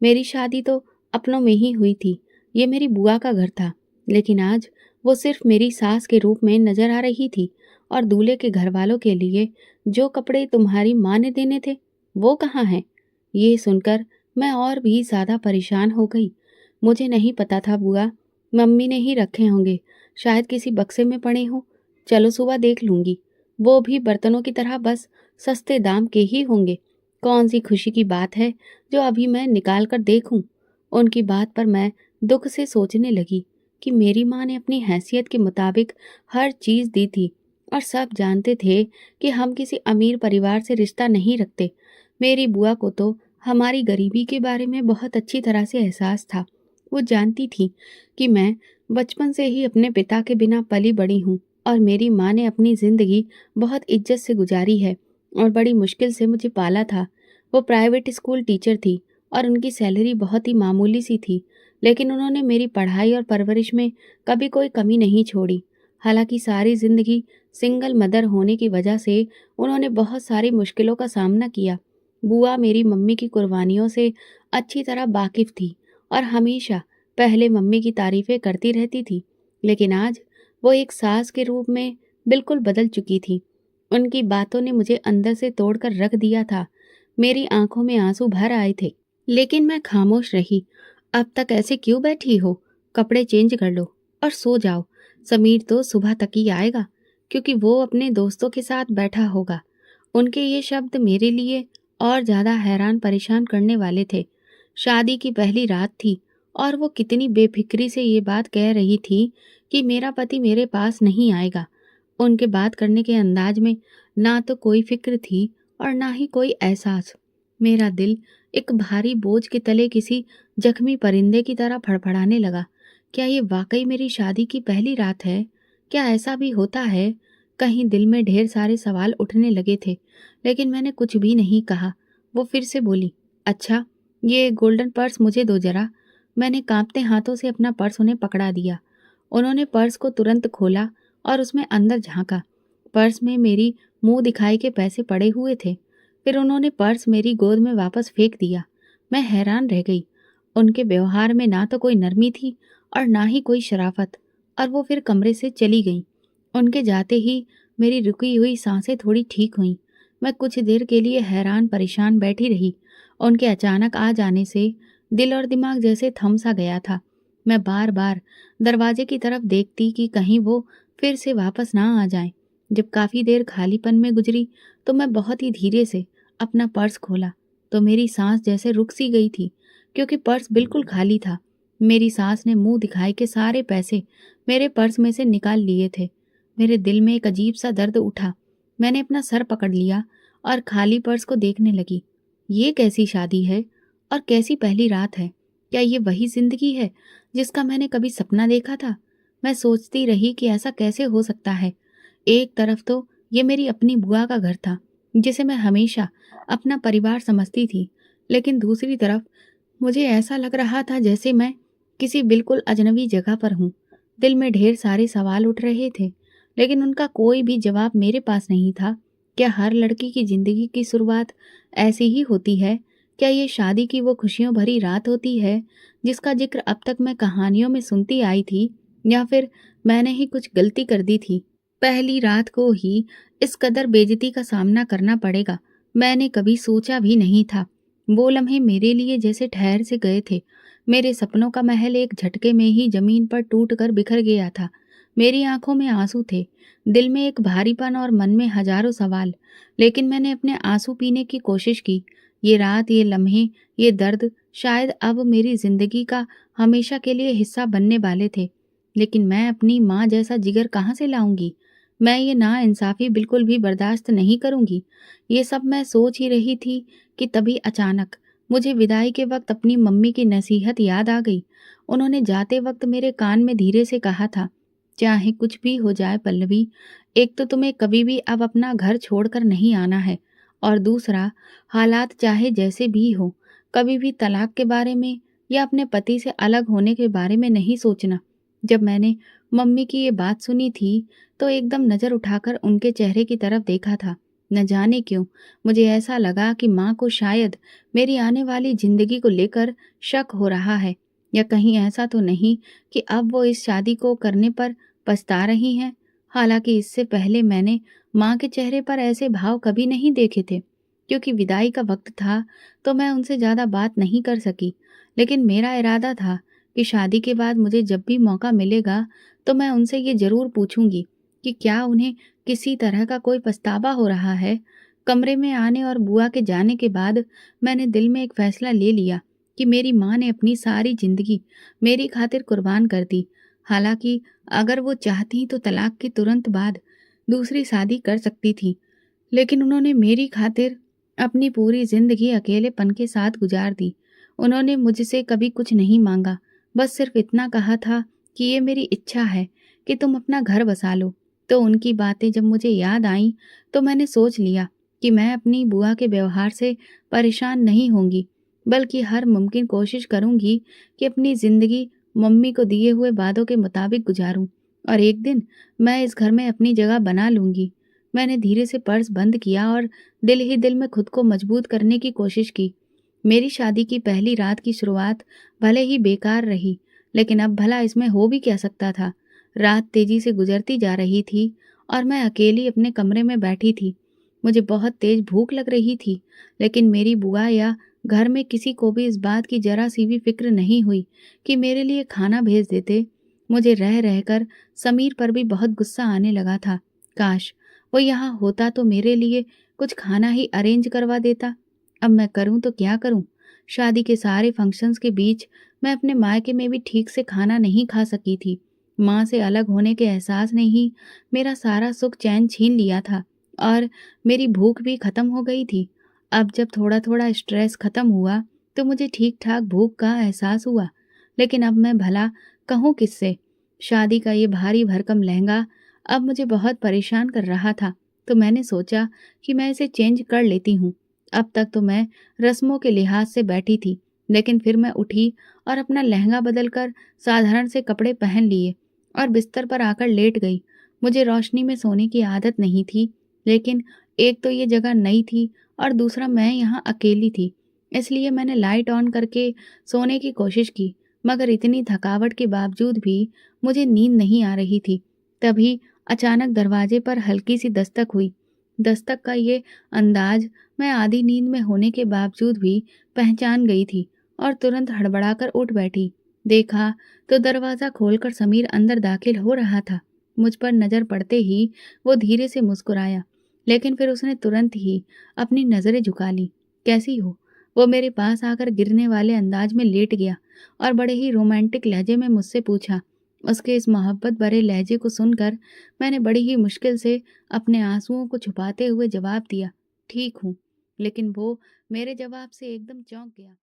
मेरी शादी तो अपनों में ही हुई थी। ये मेरी बुआ का घर था, लेकिन आज वो सिर्फ मेरी सास के रूप में नजर आ रही थी। और दूल्हे के घर वालों के लिए जो कपड़े तुम्हारी माँ ने देने थे, वो कहाँ हैं? ये सुनकर मैं और भी ज्यादा परेशान हो गई। मुझे नहीं पता था बुआ, मम्मी ने ही रखे होंगे, शायद किसी बक्से में पड़े हों। चलो सुबह देख लूंगी। वो भी बर्तनों की तरह बस सस्ते दाम के ही होंगे। कौन सी खुशी की बात है जो अभी मैं निकाल कर देखूं। उनकी बात पर मैं दुख से सोचने लगी कि मेरी माँ ने अपनी हैसियत के मुताबिक हर चीज दी थी और सब जानते थे कि हम किसी अमीर परिवार से रिश्ता नहीं रखते। मेरी बुआ को तो हमारी गरीबी के बारे में बहुत अच्छी तरह से एहसास था। वो जानती थी कि मैं बचपन से ही अपने पिता के बिना पली बड़ी हूँ और मेरी माँ ने अपनी जिंदगी बहुत इज्जत से गुजारी है और बड़ी मुश्किल से मुझे पाला था। वो प्राइवेट स्कूल टीचर थी और उनकी सैलरी बहुत ही मामूली सी थी, लेकिन उन्होंने मेरी पढ़ाई और परवरिश में कभी कोई कमी नहीं छोड़ी। हालांकि सारी जिंदगी सिंगल मदर होने की वजह से उन्होंने बहुत सारी मुश्किलों का सामना किया। बुआ मेरी मम्मी की कुर्बानियों से अच्छी तरह वाकिफ थी और हमेशा पहले मम्मी की तारीफें करती रहती थी, लेकिन आज वो एक सास के रूप में बिल्कुल बदल चुकी थी। उनकी बातों ने मुझे अंदर से तोड़कर रख दिया था। मेरी आंखों में आंसू भर आए थे, लेकिन मैं खामोश रही। अब तक ऐसे क्यों बैठी हो? कपड़े चेंज कर लो और सो जाओ। समीर तो सुबह तक ही आएगा, क्योंकि वो अपने दोस्तों के साथ बैठा होगा। उनके ये शब्द मेरे लिए और ज्यादा हैरान परेशान करने वाले थे। शादी की पहली रात थी और वो कितनी बेफिक्री से ये बात कह रही थी कि मेरा पति मेरे पास नहीं आएगा। उनके बात करने के अंदाज में ना तो कोई फिक्र थी और ना ही कोई एहसास। मेरा दिल एक भारी बोझ के तले किसी जख्मी परिंदे की तरह फड़फड़ाने लगा। क्या ये वाकई मेरी शादी की पहली रात है? क्या ऐसा भी होता है? कहीं दिल में ढेर सारे सवाल उठने लगे थे, लेकिन मैंने कुछ भी नहीं कहा। वो फिर से बोली, अच्छा ये गोल्डन पर्स मुझे दो जरा। मैंने कांपते हाथों से अपना पर्स उन्हें पकड़ा दिया। उन्होंने पर्स को तुरंत खोला और उसमें अंदर झांका। पर्स में मेरी मुंह दिखाई के पैसे पड़े हुए थे। फिर उन्होंने पर्स मेरी गोद में वापस फेंक दिया। मैं हैरान रह गई। उनके व्यवहार में ना तो कोई नरमी थी और ना ही कोई शराफत, और वो फिर कमरे से चली गईं। उनके जाते ही मेरी रुकी हुई सांसें थोड़ी ठीक हुईं। मैं कुछ देर के लिए हैरान परेशान बैठी रही। उनके अचानक आ जाने से दिल और दिमाग जैसे थम सा गया था। मैं बार बार दरवाजे की तरफ देखती कि कहीं वो फिर से वापस ना आ जाएं। जब काफ़ी देर खालीपन में गुजरी तो मैं बहुत ही धीरे से अपना पर्स खोला तो मेरी सांस जैसे रुक सी गई थी, क्योंकि पर्स बिल्कुल खाली था। मेरी सास ने मुंह दिखाए के सारे पैसे मेरे पर्स में से निकाल लिए थे। मेरे दिल में एक अजीब सा दर्द उठा। मैंने अपना सर पकड़ लिया और खाली पर्स को देखने लगी। ये कैसी शादी है और कैसी पहली रात है? क्या ये वही जिंदगी है जिसका मैंने कभी सपना देखा था? मैं सोचती रही कि ऐसा कैसे हो सकता है। एक तरफ तो ये मेरी अपनी बुआ का घर था, जिसे मैं हमेशा अपना परिवार समझती थी, लेकिन दूसरी तरफ मुझे ऐसा लग रहा था जैसे मैं किसी बिल्कुल अजनबी जगह पर हूँ। दिल में ढेर सारे सवाल उठ रहे थे, लेकिन उनका कोई भी जवाब मेरे पास नहीं था। क्या हर लड़की की जिंदगी की शुरुआत ऐसी ही होती है? क्या ये शादी की वो खुशियों भरी रात होती है जिसका जिक्र अब तक मैं कहानियों में सुनती आई थी, या फिर मैंने ही कुछ गलती कर दी थी? पहली रात को ही इस कदर बेइज्जती का सामना करना पड़ेगा, मैंने कभी सोचा भी नहीं था। वो लम्हे मेरे लिए जैसे ठहर से गए थे। मेरे सपनों का महल एक झटके में ही जमीन पर टूट कर बिखर गया था। मेरी आंखों में आंसू थे, दिल में एक भारीपन और मन में हजारों सवाल, लेकिन मैंने अपने आंसू पीने की कोशिश की। ये रात, ये लम्हे, ये दर्द शायद अब मेरी जिंदगी का हमेशा के लिए हिस्सा बनने वाले थे। लेकिन मैं अपनी माँ जैसा जिगर कहाँ से लाऊंगी? मैं ये नाइंसाफी बिल्कुल भी बर्दाश्त नहीं करूंगी। ये सब मैं सोच ही रही थी कि तभी अचानक मुझे विदाई के वक्त अपनी मम्मी की नसीहत याद आ गई। उन्होंने जाते वक्त मेरे कान में धीरे से कहा था, चाहे कुछ भी हो जाए पल्लवी, एक तो तुम्हें कभी भी अब अपना घर छोड़कर नहीं आना है, और दूसरा, हालात चाहे जैसे भी हो, कभी भी तलाक के बारे में या अपने पति से अलग होने के बारे में नहीं सोचना। जब मैंने मम्मी की ये बात सुनी थी तो एकदम नजर उठाकर उनके चेहरे की तरफ देखा था। न जाने क्यों मुझे ऐसा लगा कि माँ को शायद मेरी आने वाली जिंदगी को लेकर शक हो रहा है, या कहीं ऐसा तो नहीं कि अब वो इस शादी को करने पर पछता रही हैं। हालांकि इससे पहले मैंने माँ के चेहरे पर ऐसे भाव कभी नहीं देखे थे। क्योंकि विदाई का वक्त था तो मैं उनसे ज्यादा बात नहीं कर सकी, लेकिन मेरा इरादा था कि शादी के बाद मुझे जब भी मौका मिलेगा तो मैं उनसे ये जरूर पूछूंगी कि क्या उन्हें किसी तरह का कोई पछतावा हो रहा है। कमरे में आने और बुआ के जाने के बाद मैंने दिल में एक फैसला ले लिया कि मेरी माँ ने अपनी सारी जिंदगी मेरी खातिर कुर्बान कर दी। हालांकि अगर वो चाहती तो तलाक के तुरंत बाद दूसरी शादी कर सकती थी, लेकिन उन्होंने मेरी खातिर अपनी पूरी जिंदगी अकेलेपन के साथ गुजार दी। उन्होंने मुझसे कभी कुछ नहीं मांगा, बस सिर्फ इतना कहा था कि ये मेरी इच्छा है कि तुम अपना घर बसा लो। तो उनकी बातें जब मुझे याद आईं तो मैंने सोच लिया कि मैं अपनी बुआ के व्यवहार से परेशान नहीं होंगी, बल्कि हर मुमकिन कोशिश करूंगी कि अपनी जिंदगी मम्मी को दिए हुए वादों के मुताबिक गुजारूं, और एक दिन मैं इस घर में अपनी जगह बना लूंगी। मैंने धीरे से पर्स बंद किया और दिल ही दिल में खुद को मजबूत करने की कोशिश की। मेरी शादी की पहली रात की शुरुआत भले ही बेकार रही, लेकिन अब भला इसमें हो भी क्या सकता था। रात तेजी से गुजरती जा रही थी और मैं अकेली अपने कमरे में बैठी थी। मुझे बहुत तेज भूख लग रही थी, लेकिन मेरी बुआ या घर में किसी को भी इस बात की जरा सी भी फिक्र नहीं हुई कि मेरे लिए खाना भेज देते। मुझे रह रहकर समीर पर भी बहुत गुस्सा आने लगा था। काश वो यहाँ होता तो मेरे लिए कुछ खाना ही अरेंज करवा देता। अब मैं करूं तो क्या करूं? शादी के सारे फंक्शंस के बीच मैं अपने मायके में भी ठीक से खाना नहीं खा सकी थी। माँ से अलग होने के एहसास ने ही मेरा सारा सुख चैन छीन लिया था, और मेरी भूख भी खत्म हो गई थी। अब जब थोड़ा थोड़ा स्ट्रेस खत्म हुआ तो मुझे ठीक ठाक भूख का एहसास हुआ, लेकिन अब मैं भला कहूँ किससे? शादी का ये भारी भरकम लहंगा अब मुझे बहुत परेशान कर रहा था, तो मैंने सोचा कि मैं इसे चेंज कर लेती हूँ। अब तक तो मैं रस्मों के लिहाज से बैठी थी, लेकिन फिर मैं उठी और अपना लहंगा बदलकर साधारण से कपड़े पहन लिए और बिस्तर पर आकर लेट गई। मुझे रोशनी में सोने की आदत नहीं थी, लेकिन एक तो ये जगह नई थी और दूसरा मैं यहाँ अकेली थी। इसलिए मैंने लाइट ऑन करके सोने की कोशिश की, मगर इतनी थकावट के बावजूद भी मुझे नींद नहीं आ रही थी। तभी अचानक दरवाजे पर हल्की सी दस्तक हुई। दस्तक का ये अंदाज मैं आधी नींद में होने के बावजूद भी पहचान गई थी और तुरंत हड़बड़ाकर उठ बैठी। देखा तो दरवाज़ा खोलकर समीर अंदर दाखिल हो रहा था। मुझ पर नज़र पड़ते ही वो धीरे से मुस्कुराया, लेकिन फिर उसने तुरंत ही अपनी नज़रें झुका ली। कैसी हो? वो मेरे पास आकर गिरने वाले अंदाज में लेट गया और बड़े ही रोमांटिक लहजे में मुझसे पूछा। उसके इस मोहब्बत भरे लहजे को सुनकर मैंने बड़ी ही मुश्किल से अपने आंसुओं को छुपाते हुए जवाब दिया, ठीक हूँ। लेकिन वो मेरे जवाब से एकदम चौंक गया।